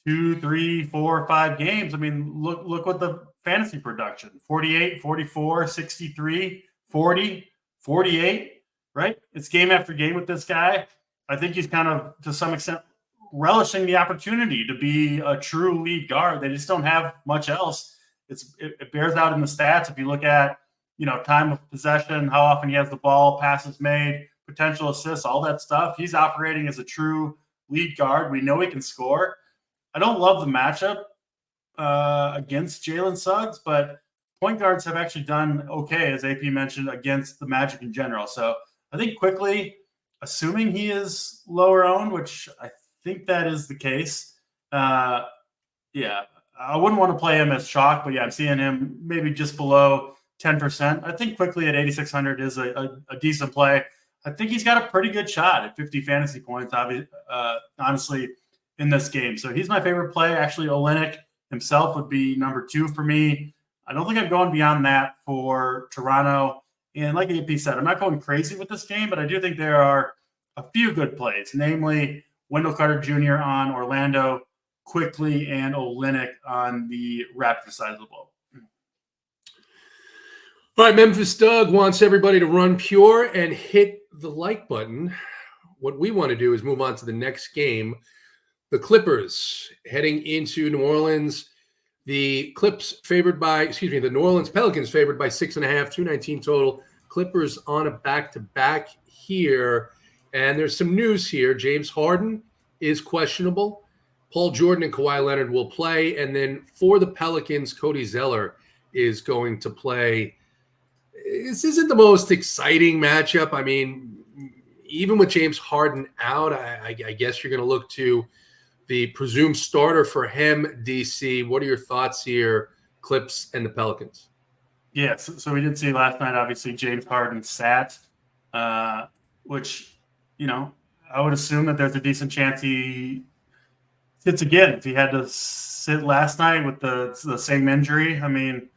2, 3, 4, 5 games, I mean, look what the fantasy production, 48, 44, 63, 40, 48, right? It's game after game with this guy. I think he's kind of, to some extent, relishing the opportunity to be a true lead guard. They just don't have much else. It bears out in the stats. If you look at, time of possession, how often he has the ball, passes made, potential assists, all that stuff, he's operating as a true lead guard. We know he can score. I don't love the matchup against Jalen Suggs, but point guards have actually done okay, as AP mentioned, against the Magic in general. So I think Quickly, assuming he is lower owned, which I think that is the case. I wouldn't want to play him as chalk, but I'm seeing him maybe just below 10%. I think Quickly at 8,600 is a decent play. I think he's got a pretty good shot at 50 fantasy points, honestly, in this game. So he's my favorite play. Actually, Olynyk himself would be number 2 for me. I don't think I'm going beyond that for Toronto. And like AP said, I'm not going crazy with this game, but I do think there are a few good plays, namely Wendell Carter Jr. on Orlando, Quickly, and Olynyk on the Raptors side of the ball. All right, Memphis Doug wants everybody to run pure and hit the like button. What we want to do is move on to the next game. The Clippers heading into New Orleans. The the New Orleans Pelicans favored by 6.5, 219 total. Clippers on a back-to-back here. And there's some news here. James Harden is questionable. Paul George and Kawhi Leonard will play. And then for the Pelicans, Cody Zeller is going to play. This isn't the most exciting matchup. I mean, even with James Harden out, I guess you're going to look to the presumed starter for him, DC. What are your thoughts here, Clips and the Pelicans? Yes, so we did see last night, obviously, James Harden sat, which, I would assume that there's a decent chance he sits again. If he had to sit last night with the same injury, I mean,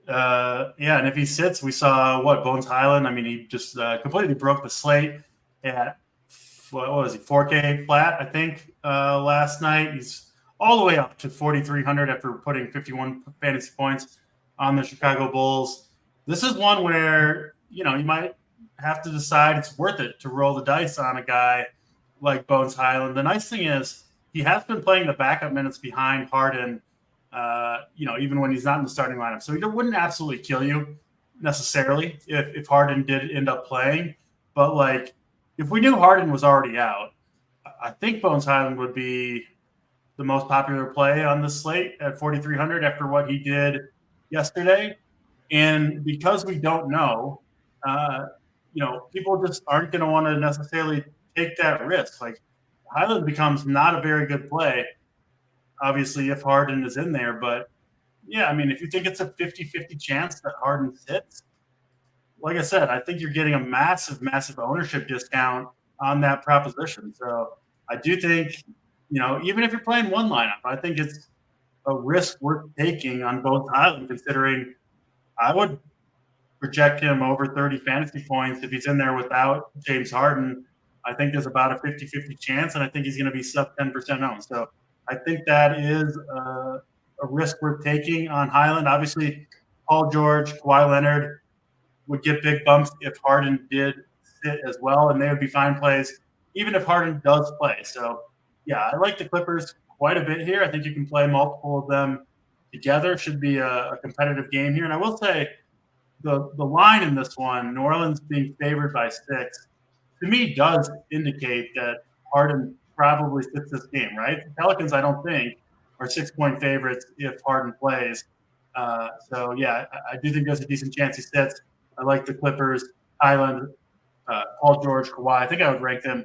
and if he sits, we saw Bones Highland. I mean, he just completely broke the slate at, what was he, 4K flat, I think, last night. He's all the way up to 4,300 after putting 51 fantasy points on the Chicago Bulls. This is one where, you might have to decide it's worth it to roll the dice on a guy like Bones Highland. The nice thing is he has been playing the backup minutes behind Harden, even when he's not in the starting lineup. So he wouldn't absolutely kill you necessarily if Harden did end up playing. But, if we knew Harden was already out, I think Bones Highland would be the most popular play on the slate at 4,300 after what he did yesterday. And because we don't know, people just aren't going to want to necessarily take that risk. Highland becomes not a very good play, obviously, if Harden is in there. But, yeah, I mean, if you think it's a 50-50 chance that Harden sits, like I said, I think you're getting a massive, massive ownership discount on that proposition. So I do think, even if you're playing one lineup, I think it's a risk worth taking on both Highland, considering I would project him over 30 fantasy points if he's in there without James Harden. I think there's about a 50-50 chance, and I think he's going to be sub 10% owned. So I think that is a risk worth taking on Highland. Obviously, Paul George, Kawhi Leonard would get big bumps if Harden did sit as well, and they would be fine plays even if Harden does play. So, yeah, I like the Clippers quite a bit here. I think you can play multiple of them together. Should be a competitive game here. And I will say the line in this one, New Orleans being favored by 6, to me does indicate that Harden probably sits this game, right? The Pelicans, I don't think, are 6-point favorites if Harden plays. I do think there's a decent chance he sits. I like the Clippers, Highland, Paul George, Kawhi. I think I would rank them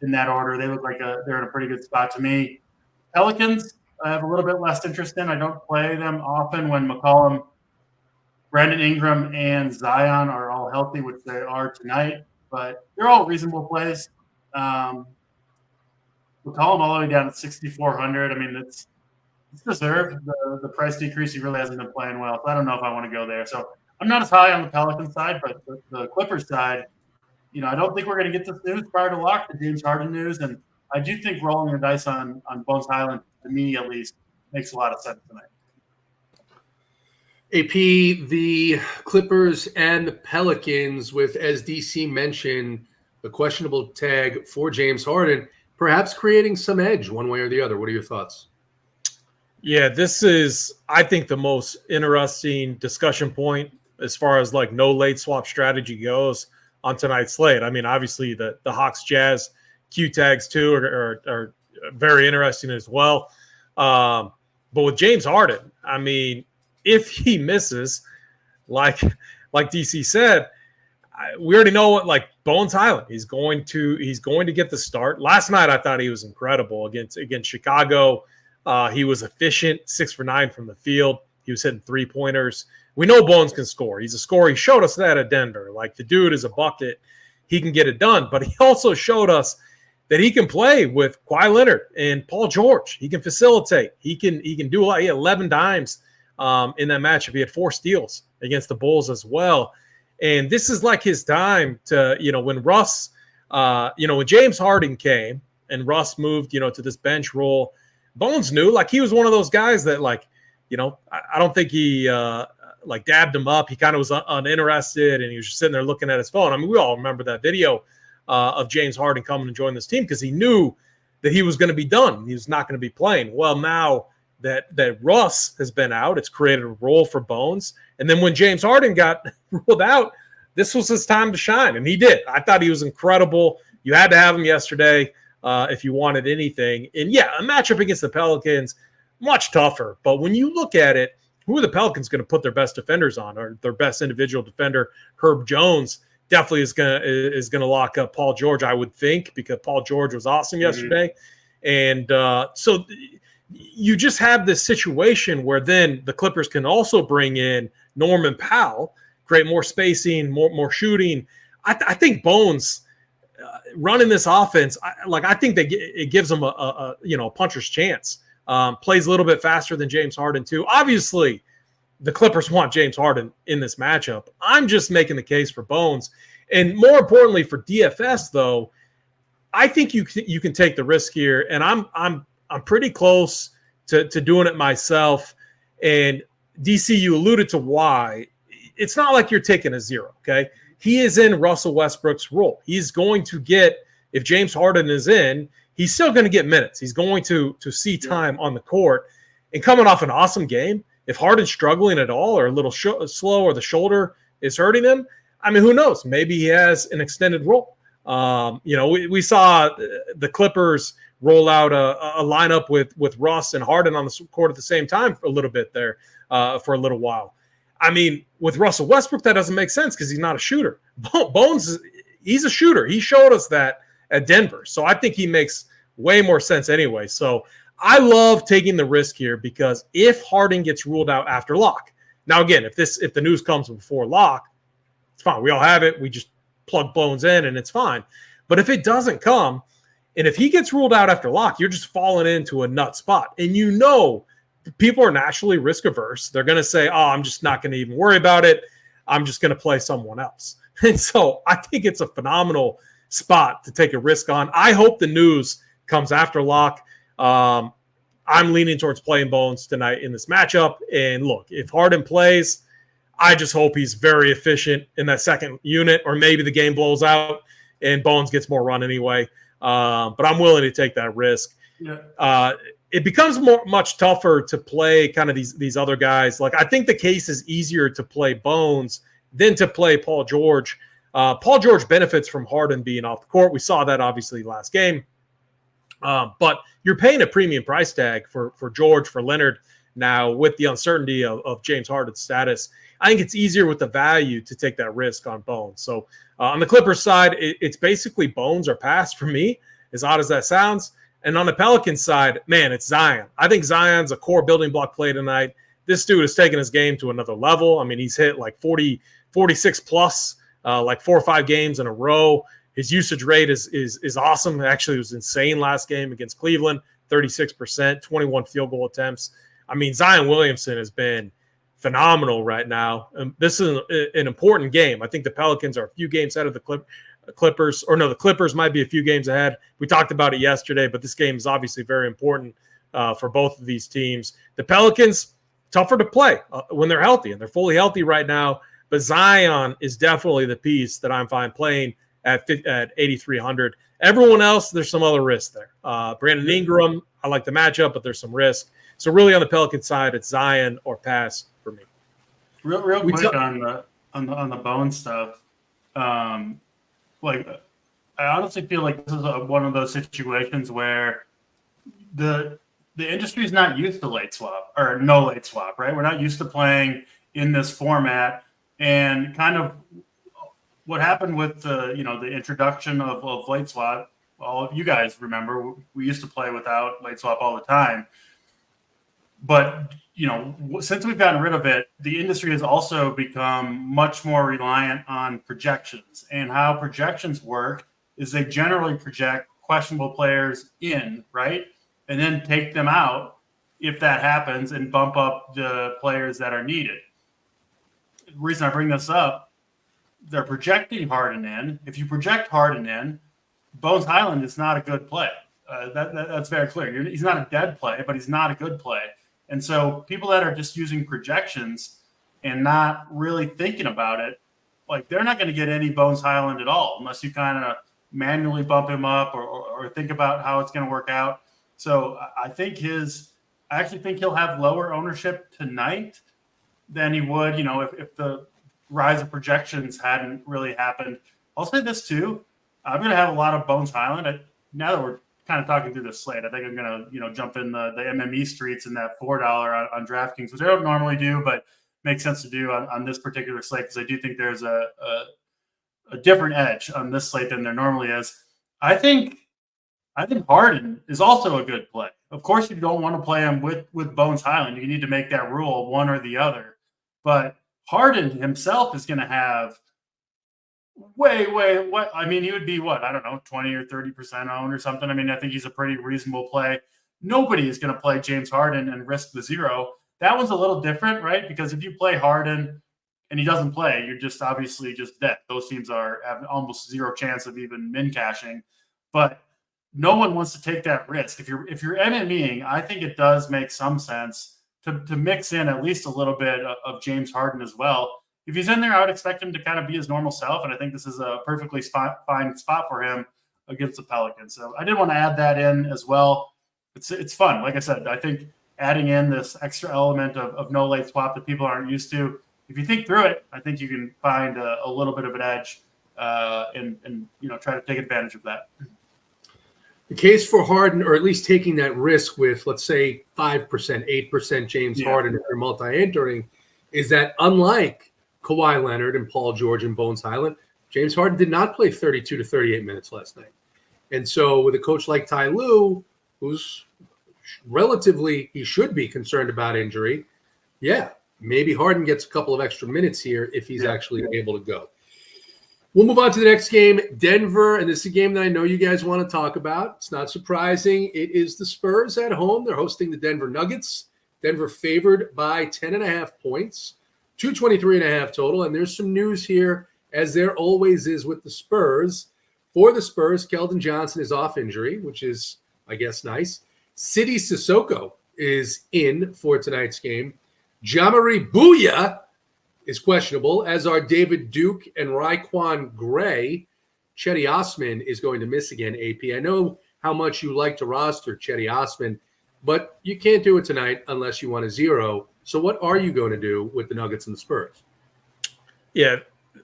in that order. They look like they're in a pretty good spot to me. Pelicans, I have a little bit less interest in. I don't play them often when McCollum, Brandon Ingram, and Zion are all healthy, which they are tonight. But they're all reasonable plays. McCollum all the way down at 6,400. I mean, it's deserved. The price decrease, he really hasn't been playing well. So I don't know if I want to go there. So I'm not as high on the Pelicans side, but the Clippers side, I don't think we're going to get this news prior to lock, the James Harden news. And I do think rolling the dice on Bones Highland, to me at least, makes a lot of sense tonight. AP, the Clippers and the Pelicans with, as DC mentioned, the questionable tag for James Harden, perhaps creating some edge one way or the other. What are your thoughts? Yeah, this is, I think, the most interesting discussion point as far as no late swap strategy goes on tonight's slate. I mean, obviously the Hawks Jazz Q tags too are very interesting as well. But with James Harden, I mean, if he misses, like DC said, we already know what Bones Highland, he's going to get the start. Last night I thought he was incredible against Chicago. He was efficient, 6 for 9 from the field. He was hitting 3-pointers. We know Bones can score. He's a scorer. He showed us that at Denver. The dude is a bucket. He can get it done. But he also showed us that he can play with Kawhi Leonard and Paul George. He can facilitate. He can do a lot. He had 11 dimes in that matchup. He had 4 steals against the Bulls as well. And this is his time to, when Russ, when James Harden came and Russ moved, to this bench role, Bones knew he was one of those guys that I don't think he dabbed him up. He kind of was uninterested and he was just sitting there looking at his phone. I mean, we all remember that video of James Harden coming and joining this team because he knew that he was going to be done. He was not going to be playing. Well, now that Russ has been out. It's created a role for Bones. And then when James Harden got ruled out, this was his time to shine, and he did. I thought he was incredible. You had to have him yesterday if you wanted anything. And, yeah, a matchup against the Pelicans, much tougher. But when you look at it, who are the Pelicans going to put their best defenders on, or their best individual defender? Herb Jones definitely is going to lock up Paul George, I would think, because Paul George was awesome yesterday. And so you just have this situation where then the Clippers can also bring in Norman Powell, create more spacing, more shooting. I think Bones running this offense, I think it gives them a puncher's chance. Plays a little bit faster than James Harden too. Obviously, the Clippers want James Harden in this matchup. I'm just making the case for Bones, and more importantly for DFS though, I think you can take the risk here, and I'm pretty close to doing it myself. And DC, you alluded to why. It's not like you're taking a zero, okay? He is in Russell Westbrook's role. He's going to get, if James Harden is in, he's still going to get minutes. He's going to see time on the court. And coming off an awesome game, if Harden's struggling at all or a little slow or the shoulder is hurting him, I mean, who knows? Maybe he has an extended role. We saw the Clippers roll out a lineup with Russ and Harden on the court at the same time for a little bit there for a little while. I mean, with Russell Westbrook, that doesn't make sense because he's not a shooter. Bones, he's a shooter. He showed us that at Denver. So I think he makes way more sense anyway. So I love taking the risk here because if Harden gets ruled out after lock, now again, if the news comes before lock, it's fine. We all have it. We just plug Bones in and it's fine. But if it doesn't come, and if he gets ruled out after lock, you're just falling into a nut spot. And people are naturally risk averse. They're going to say, oh, I'm just not going to even worry about it. I'm just going to play someone else. And so I think it's a phenomenal spot to take a risk on. I hope the news comes after lock. I'm leaning towards playing Bones tonight in this matchup. And look, if Harden plays, I just hope he's very efficient in that second unit, or maybe the game blows out and Bones gets more run anyway. But I'm willing to take that risk. Yeah. It becomes much tougher to play kind of these other guys. Like I think the case is easier to play Bones than to play Paul George. Paul George benefits from Harden being off the court. We saw that obviously last game. But you're paying a premium price tag for George, for Leonard now with the uncertainty of James Harden's status. I think it's easier with the value to take that risk on Bones. So on the Clippers side, it's basically Bones or pass for me, as odd as that sounds. And on the Pelicans side, man, it's Zion. I think Zion's a core building block play tonight. This dude has taken his game to another level. I mean, he's hit like 46 plus, like 4 or 5 games in a row. His usage rate is awesome. Actually, it was insane last game against Cleveland, 36%, 21 field goal attempts. I mean, Zion Williamson has been phenomenal right now. This is an important game. I think the Pelicans are a few games ahead of the Clippers, or no, the Clippers might be a few games ahead. We talked about it yesterday, but this game is obviously very important for both of these teams. The Pelicans, tougher to play when they're healthy, and they're fully healthy right now. But Zion is definitely the piece that I'm fine playing at 8,300. Everyone else, there's some other risk there. Brandon Ingram, I like the matchup, but there's some risk. So really on the Pelican side, it's Zion or pass for me. Real quick on the Bone stuff. I honestly feel like this is one of those situations where the industry is not used to late swap or no late swap, right? We're not used to playing in this format, and kind of what happened with the introduction of late swap. All of you guys remember we used to play without late swap all the time, but since we've gotten rid of it, the industry has also become much more reliant on projections. And how projections work is they generally project questionable players in, right? And then take them out if that happens and bump up the players that are needed. The reason I bring this up, they're projecting Harden in. If you project Harden in, Bones Highland is not a good play. That's very clear. He's not a dead play, but he's not a good play. And so people that are just using projections and not really thinking about it, like they're not going to get any Bones Highland at all unless you kind of manually bump him up or think about how it's going to work out. So I think his I actually think he'll have lower ownership tonight than he would, if the rise of projections hadn't really happened. I'll say this too. I'm going to have a lot of Bones Highland. Now that we're kind of talking through the slate, I think I'm going to, jump in the MME streets in that $4 on DraftKings, which I don't normally do, but makes sense to do on this particular slate because I do think there's a different edge on this slate than there normally is. I think Harden is also a good play. Of course, you don't want to play him with Bones Highland. You need to make that rule one or the other. But Harden himself is going to have he would be what? I don't know, 20 or 30% owned or something. I mean, I think he's a pretty reasonable play. Nobody is going to play James Harden and risk the zero. That one's a little different, right? Because if you play Harden and he doesn't play, you're just obviously just dead. Those teams have almost zero chance of even min cashing. But no one wants to take that risk. If you're MMEing, I think it does make some sense to mix in at least a little bit of James Harden as well. If he's in there, I would expect him to kind of be his normal self, and I think this is a perfectly fine spot for him against the Pelicans. So I did want to add that in as well. It's fun. Like I said, I think adding in this extra element of no late swap that people aren't used to, if you think through it, I think you can find a little bit of an edge and try to take advantage of that. The case for Harden, or at least taking that risk with, let's say, 5%, 8% James Harden if you're multi-entering, is that unlike Kawhi Leonard and Paul George and Bones Highland, James Harden did not play 32 to 38 minutes last night. And so with a coach like Ty Lue, who's relatively, he should be concerned about injury, maybe Harden gets a couple of extra minutes here if he's actually able to go. We'll move on to the next game, Denver, and this is a game that I know you guys want to talk about. It's not surprising. It is the Spurs at home. They're hosting the Denver Nuggets. Denver favored by 10.5 points, 223.5 total, and there's some news here, as there always is with the Spurs. For the Spurs, Keldon Johnson is off injury, which is, I guess, nice. Sidi Sissoko is in for tonight's game. Jamari Bouya is questionable, as are David Duke and Raekwon Gray. Chetty Osman is going to miss again, AP. I know how much you like to roster Chetty Osman, but you can't do it tonight unless you want a zero. So what are you going to do with the Nuggets and the Spurs? Yeah,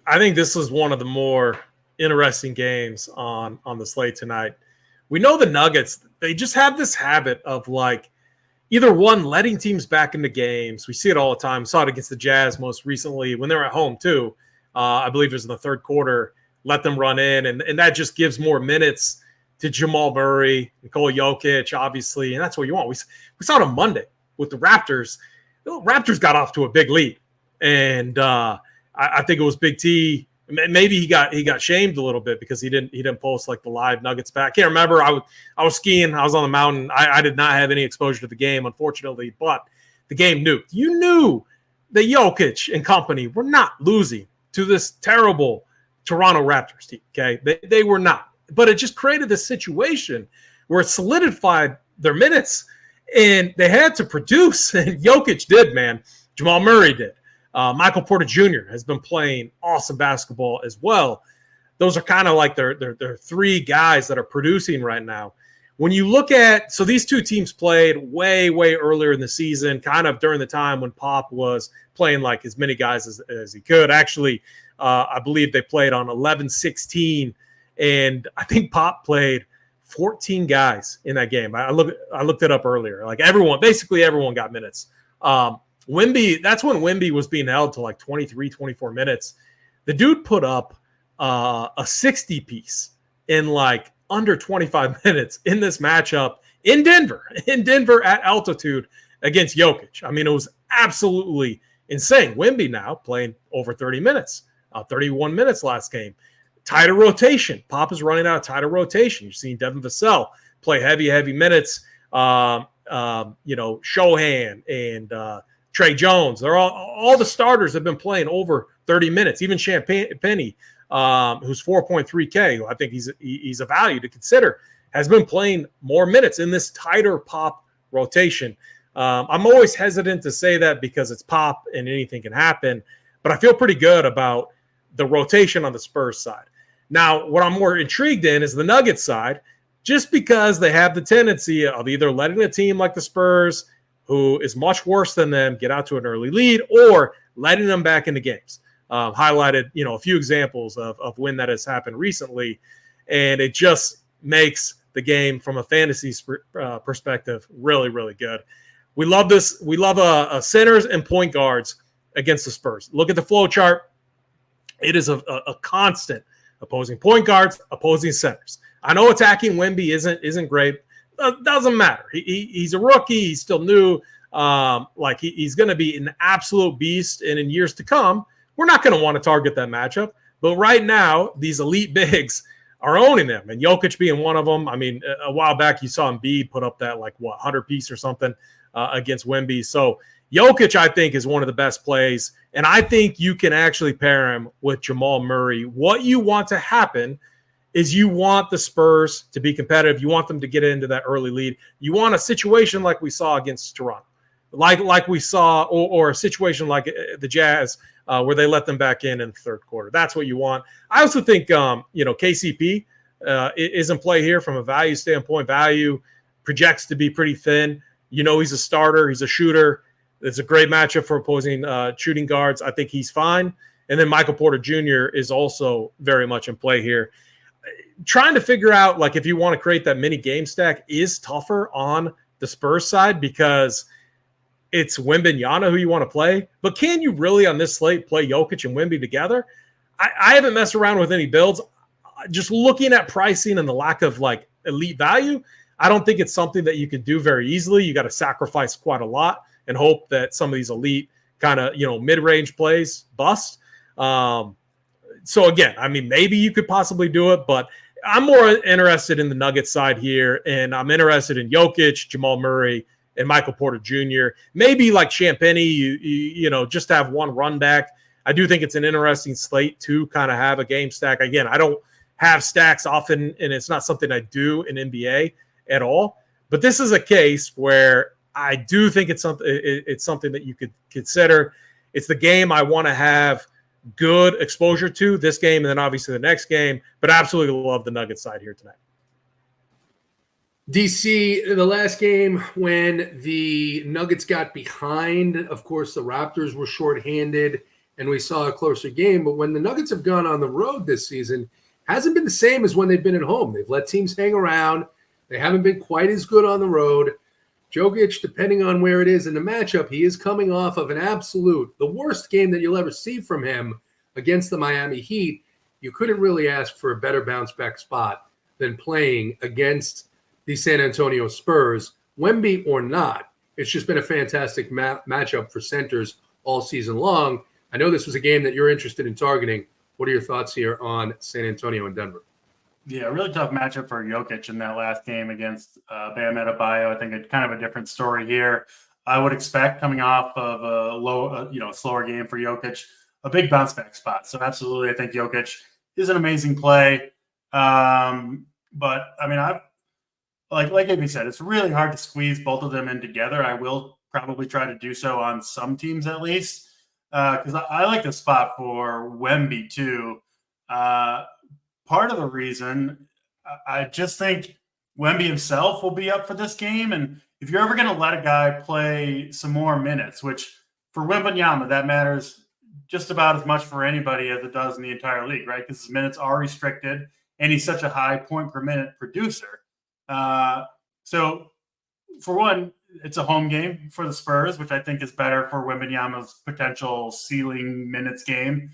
I think this is one of the more interesting games on the slate tonight. We know the Nuggets, they just have this habit of either one, letting teams back into games. We see it all the time. We saw it against the Jazz most recently when they were at home too. I believe it was in the third quarter, let them run in. And that just gives more minutes to Jamal Murray, Nikola Jokic, obviously. And that's what you want. We saw it on Monday with the Raptors. The Raptors got off to a big lead. And I think it was Big T. Maybe he got shamed a little bit because he didn't post the live Nuggets back. I can't remember. I was skiing. I was on the mountain. I did not have any exposure to the game, unfortunately. But the game nuked. You knew that Jokic and company were not losing to this terrible Toronto Raptors team. Okay, they were not. But it just created this situation where it solidified their minutes, and they had to produce. And Jokic did, man. Jamal Murray did. Michael Porter Jr. has been playing awesome basketball as well. Those are kind of their three guys that are producing right now. When you look at, so these two teams played way, way earlier in the season, kind of during the time when Pop was playing as many guys as he could. Actually, I believe they played on 11-16, and I think Pop played 14 guys in that game. I looked it up earlier. Basically everyone got minutes. Wemby, that's when Wemby was being held to 23, 24 minutes. The dude put up a 60-piece in under 25 minutes in this matchup in Denver at altitude against Jokic. I mean, it was absolutely insane. Wemby now playing over 30 minutes, 31 minutes last game. Tighter rotation. Pop is running out of tighter rotation. You're seeing Devin Vassell play heavy minutes. Shohan and Trey Jones. They're all the starters have been playing over 30 minutes. Even Champagne Penny, who's 4.3K, who I think he's a value to consider, has been playing more minutes in this tighter Pop rotation. I'm always hesitant to say that because it's Pop and anything can happen, but I feel pretty good about the rotation on the Spurs side. Now, what I'm more intrigued in is the Nuggets side, just because they have the tendency of either letting a team like the Spurs who is much worse than them get out to an early lead or letting them back into games. Highlighted, a few examples of when that has happened recently, and it just makes the game from a fantasy perspective really, really good. We love this. We love centers and point guards against the Spurs. Look at the flow chart. It is a constant opposing point guards, opposing centers. I know attacking Wemby isn't great. Doesn't matter. He's a rookie. He's still new. He's going to be an absolute beast, and in years to come, we're not going to want to target that matchup. But right now, these elite bigs are owning them, and Jokic being one of them. I mean, a while back you saw Embiid put up that 100 piece or something against Wemby. So Jokic, I think, is one of the best plays, and I think you can actually pair him with Jamal Murray. What you want to happen is you want the Spurs to be competitive. You want them to get into that early lead. You want a situation like we saw against Toronto, like we saw, or a situation like the Jazz where they let them back in the third quarter. That's what you want. I also think, KCP is in play here from a value standpoint. Value projects to be pretty thin. He's a starter. He's a shooter. It's a great matchup for opposing shooting guards. I think he's fine. And then Michael Porter Jr. is also very much in play here. Trying to figure out, if you want to create that mini game stack is tougher on the Spurs side because it's Wembanyama who you want to play. But can you really on this slate play Jokic and Wemby together? I haven't messed around with any builds. Just looking at pricing and the lack of elite value, I don't think it's something that you can do very easily. You got to sacrifice quite a lot and hope that some of these elite kind of, mid-range plays bust. So again, I mean, maybe you could possibly do it, but I'm more interested in the Nuggets side here, and I'm interested in Jokic, Jamal Murray, and Michael Porter Jr. Maybe like Champagny, you just have one run back. I do think it's an interesting slate to kind of have a game stack. Again, I don't have stacks often, and it's not something I do in NBA at all. But this is a case where I do think it's something that you could consider. It's the game I want to have good exposure to, this game and then obviously the next game, but absolutely love the Nuggets side here tonight. DC, the last game when the Nuggets got behind, of course, the Raptors were shorthanded and we saw a closer game. But when the Nuggets have gone on the road this season, hasn't been the same as when they've been at home. They've let teams hang around. They haven't been quite as good on the road. Jokic, depending on where it is in the matchup, he is coming off of the worst game that you'll ever see from him against the Miami Heat. You couldn't really ask for a better bounce back spot than playing against the San Antonio Spurs, Wemby or not. It's just been a fantastic matchup for centers all season long. I know this was a game that you're interested in targeting. What are your thoughts here on San Antonio and Denver? Yeah, really tough matchup for Jokic in that last game against Bam Adebayo. I think it's kind of a different story here. I would expect coming off of a slower game for Jokic, a big bounce back spot. So absolutely, I think Jokic is an amazing play. But I mean, like AB said, it's really hard to squeeze both of them in together. I will probably try to do so on some teams at least because I like the spot for Wemby too. Part of the reason, I just think Wemby himself will be up for this game. And if you're ever going to let a guy play some more minutes, which for Wembanyama, that matters just about as much for anybody as it does in the entire league, right? Because his minutes are restricted and he's such a high point per minute producer. So for one, it's a home game for the Spurs, which I think is better for Wembanyama's potential ceiling minutes game.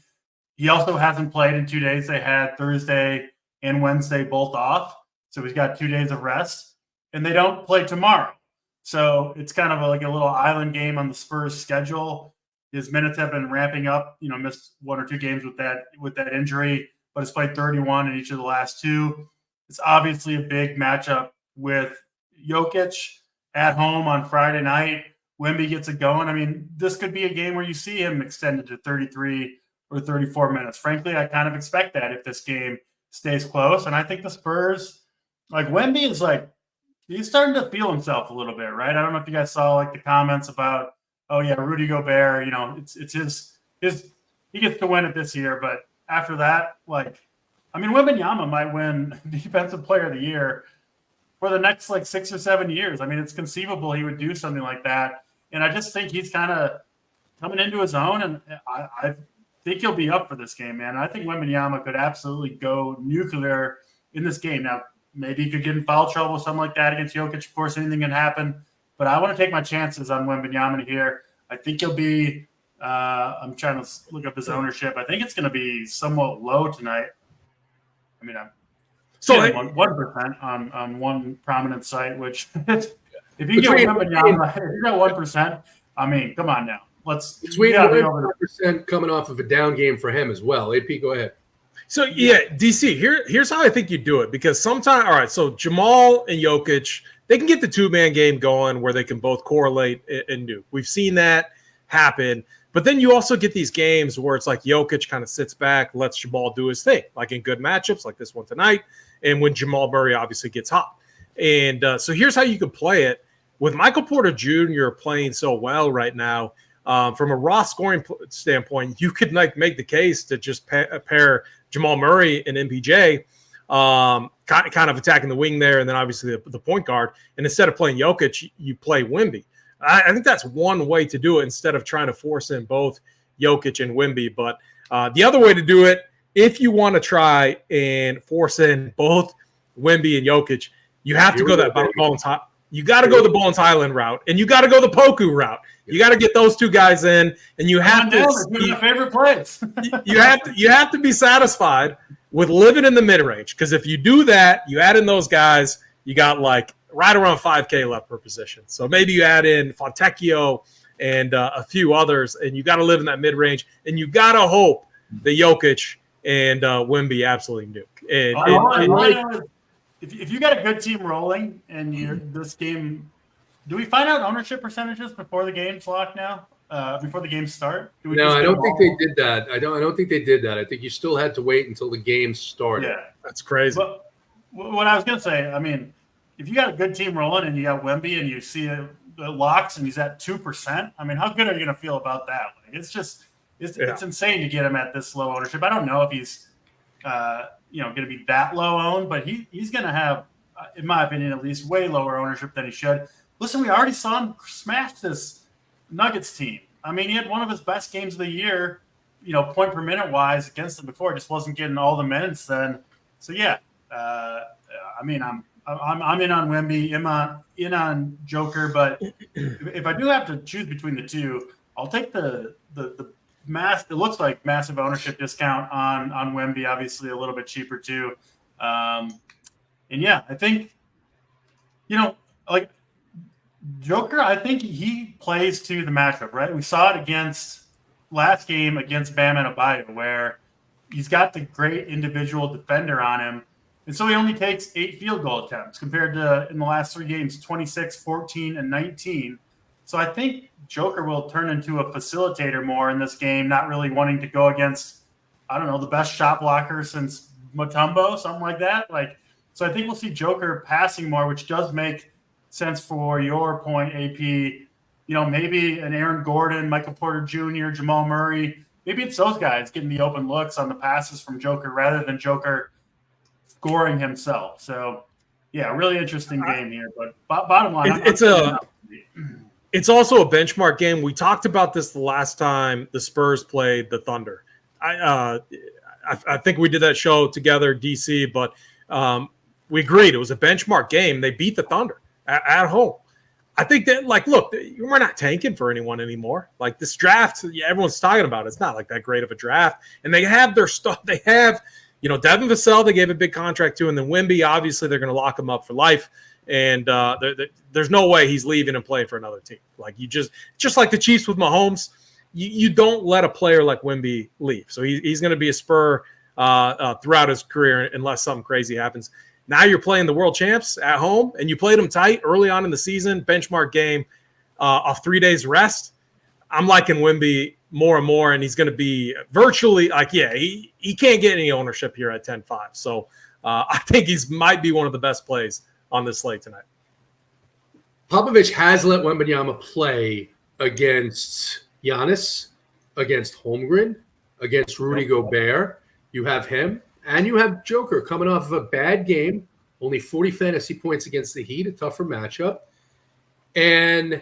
He also hasn't played in 2 days. They had Thursday and Wednesday both off. So he's got 2 days of rest. And they don't play tomorrow. So it's kind of like a little island game on the Spurs schedule. His minutes have been ramping up, missed 1 or 2 games with that injury, but has played 31 in each of the last 2. It's obviously a big matchup with Jokic at home on Friday night. Wemby gets it going. I mean, this could be a game where you see him extended to 33 or 34 minutes. Frankly, I kind of expect that if this game stays close. And I think the Spurs, Wemby is he's starting to feel himself a little bit, right? I don't know if you guys saw the comments about, oh yeah, Rudy Gobert, it's his he gets to win it this year. But after that, Wembanyama might win Defensive Player of the Year for the next like 6 or 7 years. I mean, it's conceivable he would do something like that. And I just think he's kind of coming into his own, and I think he'll be up for this game, man. I think Wembanyama could absolutely go nuclear in this game. Now, maybe he could get in foul trouble, something like that against Jokic. Of course, anything can happen. But I want to take my chances on Wembanyama here. I think he'll be I'm trying to look up his ownership. I think it's going to be somewhat low tonight. I mean, I'm so 1% on one prominent site, which if you get Wembanyama, if you got 1%, I mean, come on now. It's 1% coming off of a down game for him as well. AP, go ahead. So, yeah, DC, here's how I think you do it. Because sometimes, all right, so Jamal and Jokic, they can get the two-man game going where they can both correlate and do. We've seen that happen. But then you also get these games where it's like Jokic kind of sits back, lets Jamal do his thing, like in good matchups like this one tonight, and when Jamal Murray obviously gets hot. And so here's how you can play it. With Michael Porter Jr. playing so well right now, from a raw scoring standpoint, you could like make the case to just pair Jamal Murray and MPJ, kind of attacking the wing there, and then obviously the point guard. And instead of playing Jokic, you play Wemby. I think that's one way to do it instead of trying to force in both Jokic and Wemby. But the other way to do it, if you want to try and force in both Wemby and Jokic, you have to go that Bones. You got to go the Bones Highland route, and you got to go the Poku route. You got to get those two guys in, and you have to. My favorite place. you have to be satisfied with living in the mid range, because if you do that, you add in those guys, you got like right around 5K left per position. So maybe you add in Fontecchio and a few others, and you got to live in that mid range, and you got to hope the Jokic and Wemby absolutely nuke. If you got a good team rolling and this game, do we find out ownership percentages before the game's locked now? Before the games start? No, I don't think they did that. I don't think they did that. I think you still had to wait until the game started. Yeah, that's crazy. But what I was gonna say, I mean, if you got a good team rolling and you got Wemby and you see it locks and he's at 2%, I mean, how good are you gonna feel about that? Like, it's insane to get him at this low ownership. I don't know if he's going to be that low owned, but he's going to have, in my opinion, at least way lower ownership than he should. Listen, we already saw him smash this Nuggets team. I mean, he had one of his best games of the year, point per minute wise against them before. Just wasn't getting all the minutes then. So yeah, I mean, I'm in on Wemby, in on Joker, but if I do have to choose between the two, I'll take the it looks like massive ownership discount on Wemby, obviously a little bit cheaper too. And yeah, I think, like Joker, I think he plays to the matchup, right? We saw it last game against Bam Adebayo, where he's got the great individual defender on him. And so he only takes 8 field goal attempts compared to in the last 3 games, 26, 14, and 19. So I think Joker will turn into a facilitator more in this game, not really wanting to go against, I don't know, the best shot blocker since Mutombo, something like that. So I think we'll see Joker passing more, which does make sense for your point, AP. Maybe an Aaron Gordon, Michael Porter Jr., Jamal Murray. Maybe it's those guys getting the open looks on the passes from Joker rather than Joker scoring himself. So, yeah, really interesting game here. But bottom line, it's also a benchmark game. We talked about this the last time the Spurs played the Thunder. I think we did that show together, DC, but we agreed it was a benchmark game. They beat the Thunder at home. I think that, look, we're not tanking for anyone anymore. Like, this draft, everyone's talking about it. It's not like that great of a draft. And they have their stuff. They have, Devin Vassell, they gave a big contract to, and then Wemby, obviously, they're going to lock him up for life. And there's no way he's leaving and playing for another team. Like, you just like the Chiefs with Mahomes, you don't let a player like Wemby leave. So he's going to be a Spur throughout his career unless something crazy happens. Now you're playing the world champs at home, and you played them tight early on in the season, benchmark game off 3 days rest. I'm liking Wemby more and more, and he's going to be virtually he can't get any ownership here at 10-5. So I think might be one of the best plays on this slate tonight. Popovich has let Wembanyama play against Giannis, against Holmgren, against Rudy Gobert. You have him, and you have Joker coming off of a bad game only 40 fantasy points against the Heat, a tougher matchup. And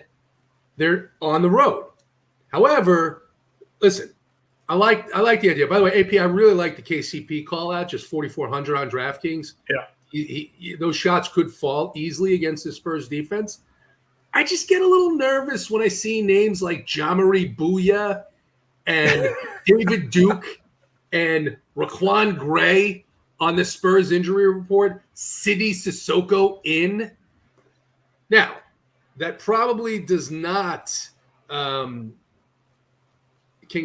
they're on the road. However, listen, I like the idea. By the way, AP, I really like the KCP call out, just 4,400 on DraftKings. Yeah. Those shots could fall easily against the Spurs defense. I just get a little nervous when I see names like Jamari Bouya and David Duke and Raquan Gray on the Spurs injury report, Sidi Sissoko in. Now, that probably does not King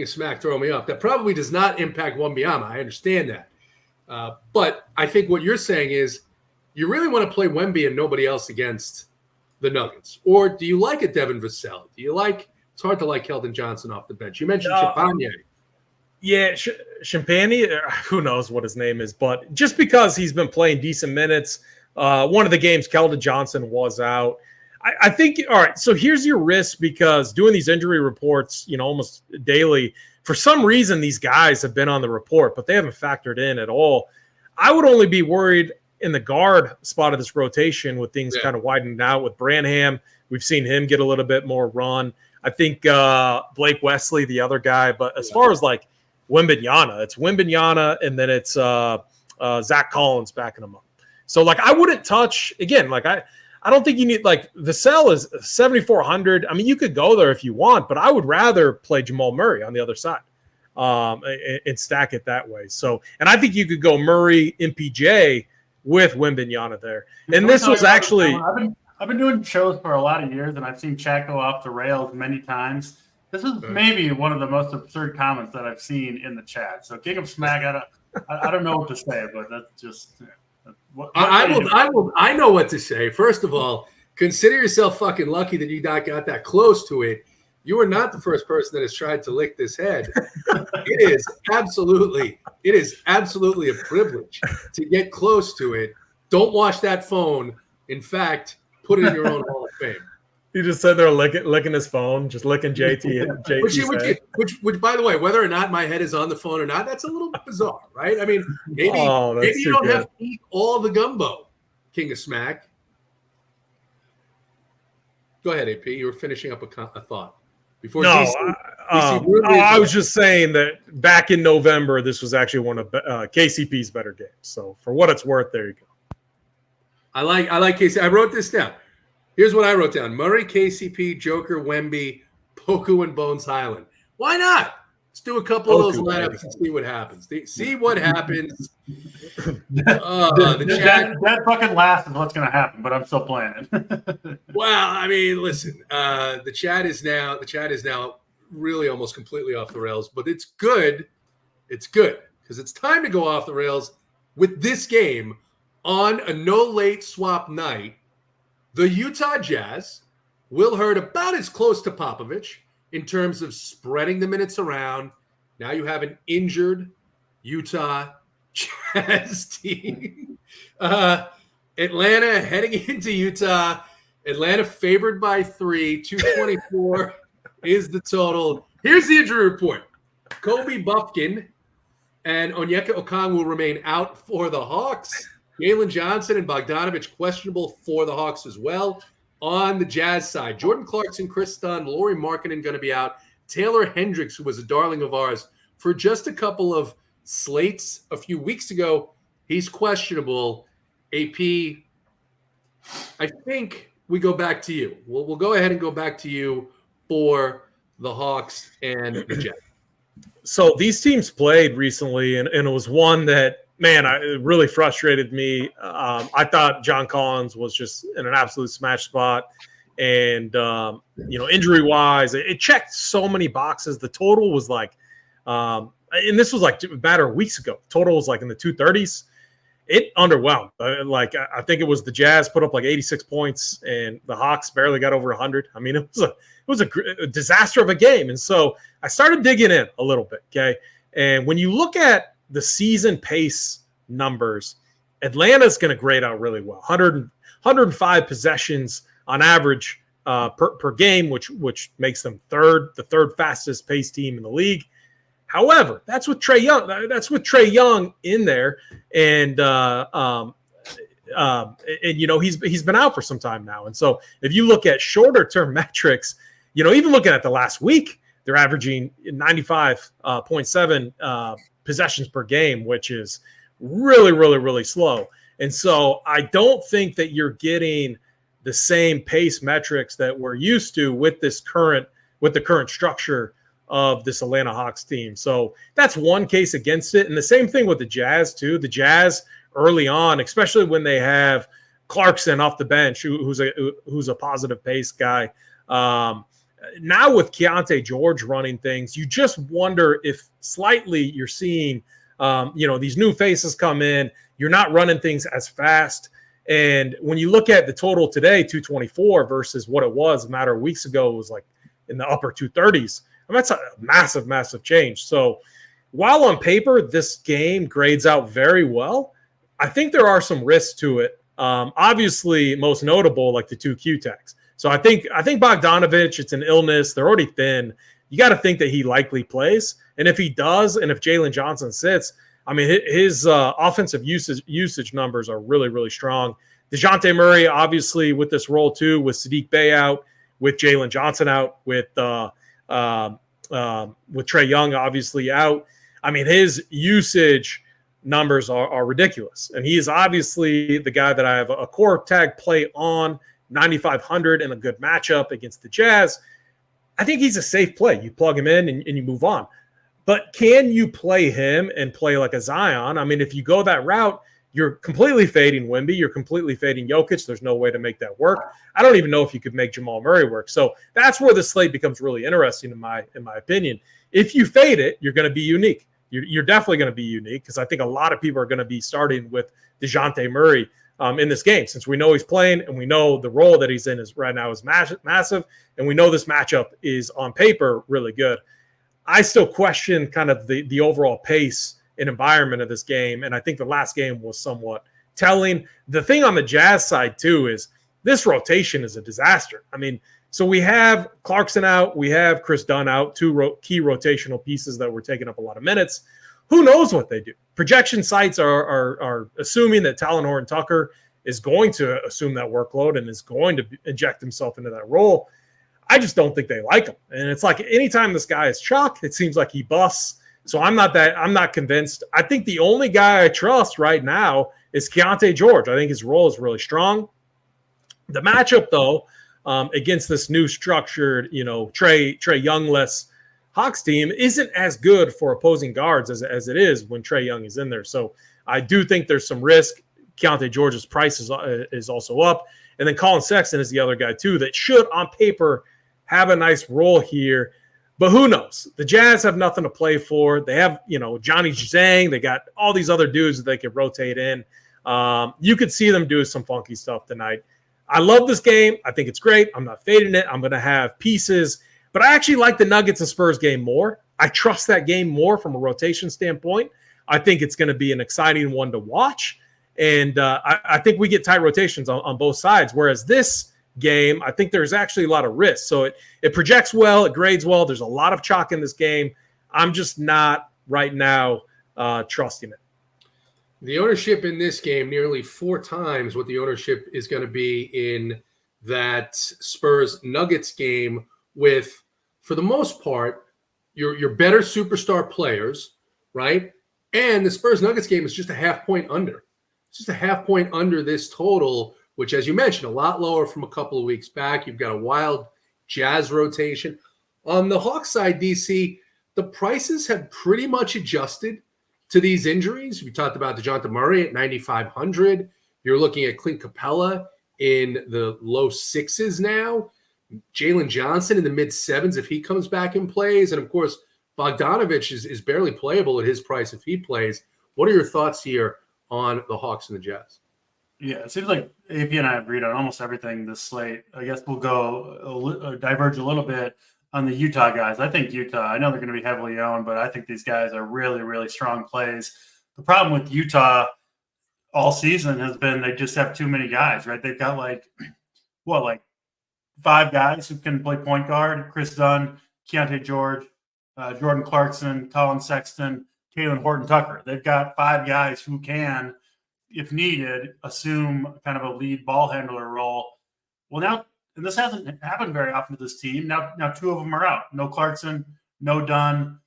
of Smack throwing me off. That probably does not impact Wembanyama. I understand that. But I think what you're saying is you really want to play Wemby and nobody else against the Nuggets. Or do you like a Devin Vassell? Do you like – it's hard to like Keldon Johnson off the bench. You mentioned Champagne. Yeah, Champagne, who knows what his name is. But just because he's been playing decent minutes, one of the games Keldon Johnson was out. I think, all right, so here's your risk because doing these injury reports, almost daily, for some reason these guys have been on the report, but they haven't factored in at all. I would only be worried in the guard spot of this rotation with things kind of widening out with Branham. We've seen him get a little bit more run. I think Blake Wesley, the other guy, but as far as like Wembanyama, it's Wembanyama and then it's Zach Collins backing him up. So like I wouldn't touch, again, like I don't think you need, like, Vassell is 7,400. I mean, you could go there if you want, but I would rather play Jamal Murray on the other side and stack it that way. So, and I think you could go Murray, MPJ with Wembanyama there. And this was actually – I've been doing shows for a lot of years, and I've seen Chat go off the rails many times. This is maybe one of the most absurd comments that I've seen in the chat. So, King of Smack, I don't know what to say, but that's just – I know what to say. First of all, consider yourself fucking lucky that you not got that close to it. You are not the first person that has tried to lick this head. It is absolutely a privilege to get close to it. Don't wash that phone. In fact, put it in your own Hall of Fame. He just sat there licking his phone, just licking JT. Which, by the way, whether or not my head is on the phone or not, that's a little bizarre, right? I mean, maybe you don't have to eat all the gumbo, King of Smack. Go ahead, AP. You were finishing up a thought. Before I was just saying that back in November, this was actually one of KCP's better games. So for what it's worth, there you go. I like KCP. I wrote this down. Here's what I wrote down. Murray, KCP, Joker, Wemby, Poku, and Bones Highland. Why not? Let's do a couple of those lineups and see what happens. See what happens. That fucking last is what's going to happen, but I'm still planning. Well, I mean, listen. The chat is now really almost completely off the rails, but it's good. It's good because it's time to go off the rails with this game on a no late swap night. The Utah Jazz, Will Hurd about as close to Popovich in terms of spreading the minutes around. Now you have an injured Utah Jazz team. Atlanta heading into Utah. Atlanta favored by 3. 224 is the total. Here's the injury report. Kobe Buffkin and Onyeka Okongwu will remain out for the Hawks. Jalen Johnson and Bogdanovich questionable for the Hawks as well. On the Jazz side, Jordan Clarkson, Chris Dunn, Lauri Markkanen going to be out. Taylor Hendricks, who was a darling of ours for just a couple of slates a few weeks ago, he's questionable. AP, I think we go back to you. We'll go ahead and go back to you for the Hawks and the Jazz. So these teams played recently, and it was one that, man, it really frustrated me. I thought John Collins was just in an absolute smash spot. And, injury-wise, it checked so many boxes. The total was like and this was like a matter of weeks ago. Total was like in the 230s. It underwhelmed. I think it was the Jazz put up like 86 points, and the Hawks barely got over 100. I mean, it was a disaster of a game. And so I started digging in a little bit, okay? And when you look at the season pace numbers, Atlanta's going to grade out really well. 105 possessions on average per game, which makes them the third fastest pace team in the league. However, that's with Trae Young. That's with Trae Young in there, and And he's been out for some time now. And so if you look at shorter term metrics, even looking at the last week, they're averaging 95.7 possessions per game, which is really, really, really slow. And so I don't think that you're getting the same pace metrics that we're used to with the current structure of this Atlanta Hawks team. So that's one case against it. And the same thing with the Jazz too. The Jazz early on, especially when they have Clarkson off the bench, who's a positive pace guy. Now with Keontae George running things, you just wonder if slightly you're seeing, these new faces come in. You're not running things as fast. And when you look at the total today, 224 versus what it was a matter of weeks ago, it was like in the upper 230s. And that's a massive, massive change. So while on paper, this game grades out very well, I think there are some risks to it. Obviously, most notable, like the 2 Q tags. So I think Bogdanovich, it's an illness. They're already thin. You got to think that he likely plays. And if he does, and if Jalen Johnson sits, I mean, his offensive usage numbers are really, really strong. DeJounte Murray, obviously, with this role too, with Sadiq Bey out, with Jalen Johnson out, with Trae Young obviously out. I mean, his usage numbers are ridiculous. And he is obviously the guy that I have a core tag play on, 9,500 in a good matchup against the Jazz. I think he's a safe play. You plug him in and you move on. But can you play him and play like a Zion? I mean, if you go that route, you're completely fading Wemby. You're completely fading Jokic. There's no way to make that work. I don't even know if you could make Jamal Murray work. So that's where the slate becomes really interesting, in my opinion. If you fade it, you're going to be unique. You're definitely going to be unique, because I think a lot of people are going to be starting with DeJounte Murray in this game, since we know he's playing and we know the role that he's in is right now is massive, and we know this matchup is on paper really good. I still question kind of the overall pace and environment of this game, and I think the last game was somewhat telling. The thing on the Jazz side too is this rotation is a disaster. I mean, so we have Clarkson out, we have Chris Dunn out, two key rotational pieces that were taking up a lot of minutes. Who knows what they do? Projection sites are assuming that Talon Horton-Tucker is going to assume that workload and is going to inject himself into that role. I just don't think they like him. And it's like anytime this guy is chalk, it seems like he busts. So I'm not convinced. I think the only guy I trust right now is Keontae George. I think his role is really strong. The matchup, though, against this new structured, Trae Young-less Hawks team isn't as good for opposing guards as it is when Trae Young is in there. So I do think there's some risk. Keontae George's price is also up. And then Colin Sexton is the other guy, too, that should, on paper, have a nice role here. But who knows? The Jazz have nothing to play for. They have, Johnny Zhang. They got all these other dudes that they could rotate in. You could see them do some funky stuff tonight. I love this game. I think it's great. I'm not fading it. I'm going to have pieces. But I actually like the Nuggets and Spurs game more. I trust that game more from a rotation standpoint. I think it's going to be an exciting one to watch. And I think we get tight rotations on both sides. Whereas this game, I think there's actually a lot of risk. So it projects well, it grades well. There's a lot of chalk in this game. I'm just not right now trusting it. The ownership in this game, nearly 4 times what the ownership is going to be in that Spurs-Nuggets game with, for the most part, your better superstar players, right? And the Spurs-Nuggets game is just a half point under. It's just a half point under this total, which, as you mentioned, a lot lower from a couple of weeks back. You've got a wild Jazz rotation. On the Hawks side, DC, the prices have pretty much adjusted to these injuries. We talked about DeJounte Murray at 9,500. You're looking at Clint Capella in the low 6s now. Jalen Johnson in the mid 7s if he comes back and plays. And, of course, Bogdanovich is barely playable at his price if he plays. What are your thoughts here on the Hawks and the Jazz? Yeah, it seems like AP and I agreed on almost everything this slate. I guess we'll go diverge a little bit on the Utah guys. I think Utah, I know they're going to be heavily owned, but I think these guys are really, really strong plays. The problem with Utah all season has been they just have too many guys, right? They've got like 5 guys who can play point guard: Chris Dunn, Keontae George, Jordan Clarkson, Colin Sexton, Talen Horton-Tucker. They've got 5 guys who can, if needed, assume kind of a lead ball handler role. Well, now, and this hasn't happened very often to this team. Now two of them are out. No Clarkson, no Dunn.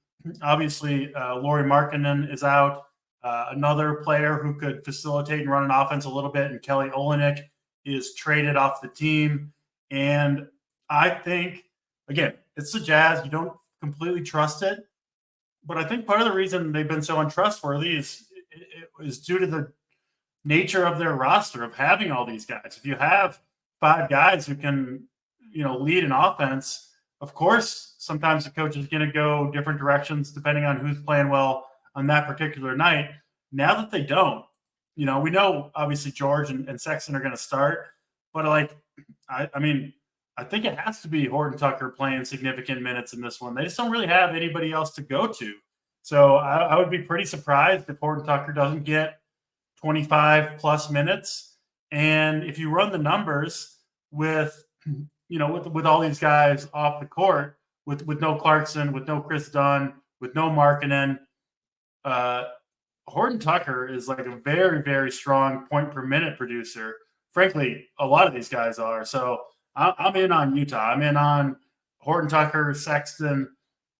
Obviously, Lauri Markkanen is out. Another player who could facilitate and run an offense a little bit, and Kelly Olynyk is traded off the team. And I think, again, it's the Jazz. You don't completely trust it. But I think part of the reason they've been so untrustworthy is due to the nature of their roster of having all these guys. If you have 5 guys who can, lead an offense, of course, sometimes the coach is going to go different directions depending on who's playing well on that particular night. Now that they don't, we know obviously George and Sexton are going to start, but I think it has to be Horton Tucker playing significant minutes in this one. They just don't really have anybody else to go to. So I would be pretty surprised if Horton Tucker doesn't get 25 plus minutes. And if you run the numbers with all these guys off the court, with no Clarkson, with no Chris Dunn, with no Markkanen, Horton Tucker is like a very, very strong point per minute producer. Frankly, a lot of these guys are. So I'm in on Utah. I'm in on Horton Tucker, Sexton,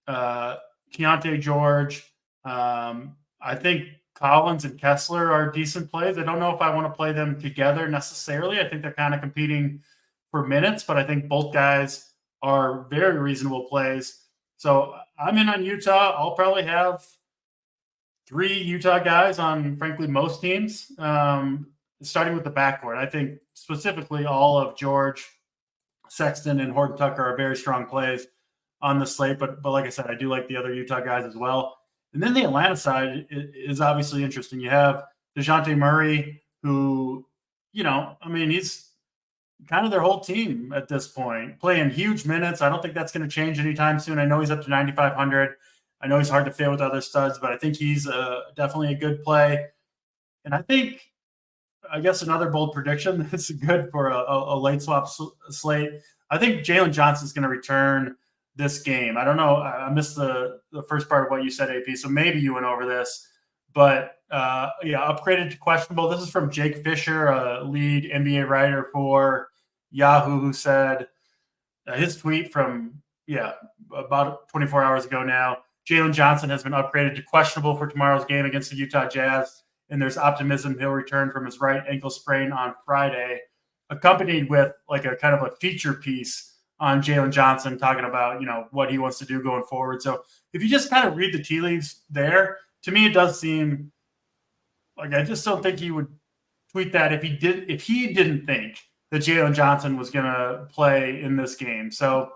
Keontae George. I think Collins and Kessler are decent plays. I don't know if I want to play them together necessarily. I think they're kind of competing for minutes, but I think both guys are very reasonable plays. So I'm in on Utah. I'll probably have 3 Utah guys on, frankly, most teams, starting with the backcourt. I think specifically all of George, Sexton, and Horton Tucker are very strong plays on the slate. But like I said, I do like the other Utah guys as well. And then the Atlanta side is obviously interesting. You have DeJounte Murray, who, he's kind of their whole team at this point, playing huge minutes. I don't think that's going to change anytime soon. I know he's up to 9,500. I know he's hard to fit with other studs, but I think he's definitely a good play. And I guess another bold prediction that's good for a late swap slate. I think Jalen Johnson's going to return this game. I don't know. I missed the first part of what you said, AP, so maybe you went over this. But, upgraded to questionable. This is from Jake Fisher, a lead NBA writer for Yahoo, who said his tweet from, about 24 hours ago now, Jalen Johnson has been upgraded to questionable for tomorrow's game against the Utah Jazz, and there's optimism he'll return from his right ankle sprain on Friday, accompanied with like a kind of a feature piece on Jalen Johnson talking about, what he wants to do going forward. So if you just kind of read the tea leaves there, to me, it does seem like I just don't think he would tweet that if he didn't think that Jalen Johnson was going to play in this game. So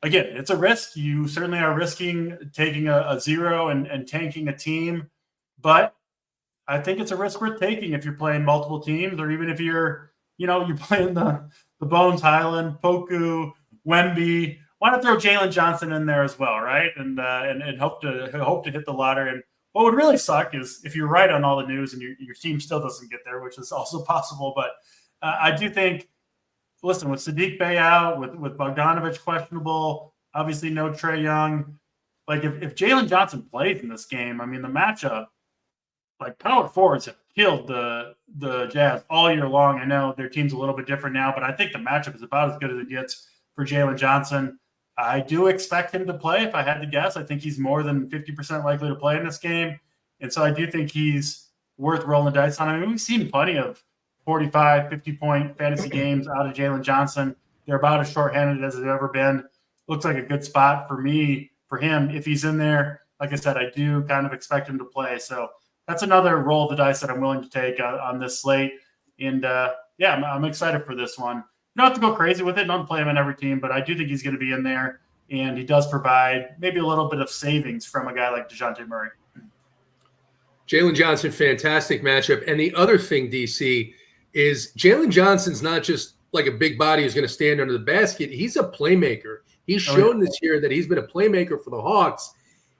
again, it's a risk. You certainly are risking taking a 0 and tanking a team, but I think it's a risk worth taking if you're playing multiple teams, or even if you're playing the Bones Highland, Poku, Wemby. Why not throw Jalen Johnson in there as well, right? And hope to hit the lottery. And what would really suck is if you're right on all the news and your team still doesn't get there, which is also possible. But I do think, listen, with Sadiq Bey out, with Bogdanovich questionable, obviously no Trae Young. Like if Jalen Johnson plays in this game, I mean the matchup, like power forwards have killed the Jazz all year long. I know their team's a little bit different now, but I think the matchup is about as good as it gets for Jalen Johnson. I do expect him to play. If I had to guess, I think he's more than 50% likely to play in this game. And so I do think he's worth rolling the dice on. I mean, we've seen plenty of 45, 50-point fantasy games out of Jalen Johnson. They're about as shorthanded as they've ever been. Looks like a good spot for him. If he's in there, like I said, I do kind of expect him to play. So that's another roll of the dice that I'm willing to take on this slate. And, I'm excited for this one. You don't have to go crazy with it. Don't play him on every team, but I do think he's going to be in there, and he does provide maybe a little bit of savings from a guy like DeJounte Murray. Jalen Johnson, fantastic matchup. And the other thing, DC, is Jalen Johnson's not just like a big body who's going to stand under the basket. He's a playmaker. He's shown this year that he's been a playmaker for the Hawks.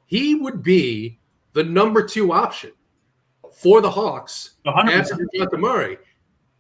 He would be the number 2 option for the Hawks 100%. after DeJounte Murray.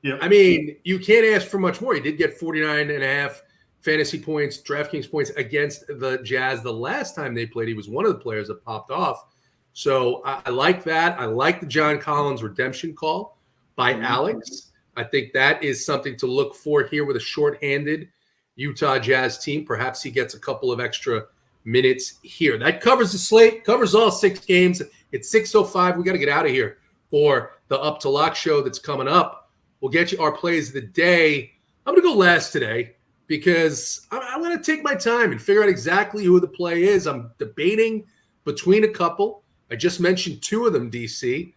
Yep. I mean, you can't ask for much more. He did get 49.5 fantasy points, DraftKings points against the Jazz the last time they played. He was one of the players that popped off. So I like that. I like the John Collins redemption call by Alex. I think that is something to look for here with a shorthanded Utah Jazz team. Perhaps he gets a couple of extra minutes here. That covers the slate, covers all 6 games. It's 6:05. We got to get out of here for the Up to Lock show that's coming up. We'll get you our plays of the day. I'm going to go last today because I want to take my time and figure out exactly who the play is. I'm debating between a couple. I just mentioned 2 of them, DC.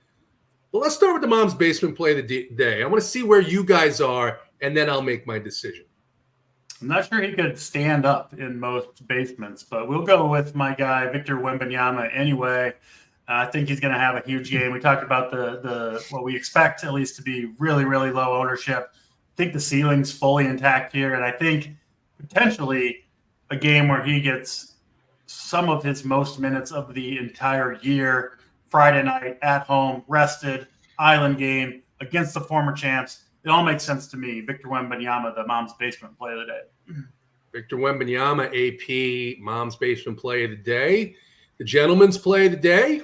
Well, let's start with the Mom's Basement play of the day. I want to see where you guys are, and then I'll make my decision. I'm not sure he could stand up in most basements, but we'll go with my guy, Victor Wembanyama, anyway. I think he's going to have a huge game. We talked about the what we expect at least to be really, really low ownership. I think the ceiling's fully intact here, and I think potentially a game where he gets some of his most minutes of the entire year, Friday night at home, rested, island game against the former champs. It all makes sense to me. Victor Wembanyama, the Mom's Basement play of the day. Victor Wembanyama, AP, Mom's Basement play of the day. The Gentleman's play of the day.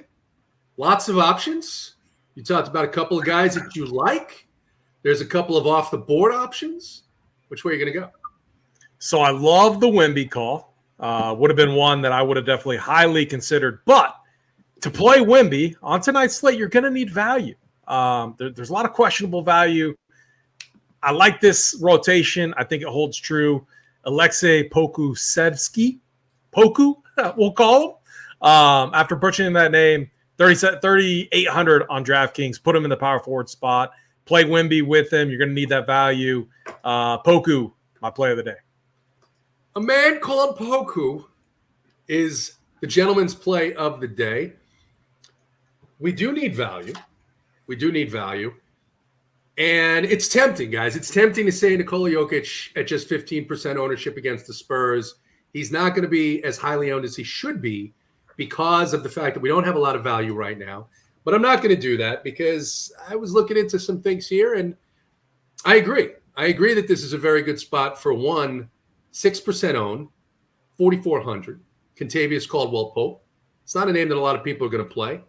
Lots of options. You talked about a couple of guys that you like. There's a couple of off-the-board options. Which way are you going to go? So I love the Wemby call. Would have been one that I would have definitely highly considered. But to play Wemby on tonight's slate, you're going to need value. There's a lot of questionable value. I like this rotation. I think it holds true. Alexei Pokusevsky, Poku, we'll call him. After butchering that name, 3,800 on DraftKings. Put him in the power forward spot. Play Wemby with him. You're going to need that value. Poku, my play of the day. A man called Poku is the Gentleman's play of the day. We do need value. And it's tempting, guys. It's tempting to say Nikola Jokic at just 15% ownership against the Spurs. He's not going to be as highly owned as he should be because of the fact that we don't have a lot of value right now. But I'm not going to do that because I was looking into some things here, and I agree. I agree that this is a very good spot for 6% owned, 4,400, Kentavious Caldwell-Pope. It's not a name that a lot of people are going to play.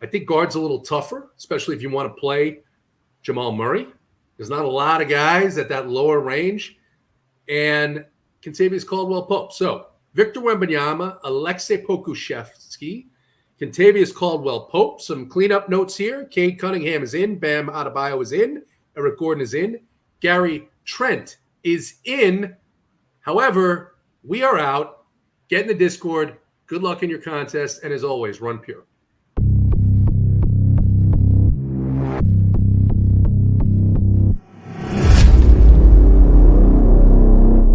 I think guard's a little tougher, especially if you want to play Jamal Murray. There's not a lot of guys at that lower range. And Kentavious Caldwell-Pope. So Victor Wembanyama, Alexei Pokusevsky, Kentavious Caldwell-Pope. Some cleanup notes here. Cade Cunningham is in. Bam Adebayo is in. Eric Gordon is in. Gary Trent is in. However, we are out. Get in the Discord. Good luck in your contest. And as always, run pure.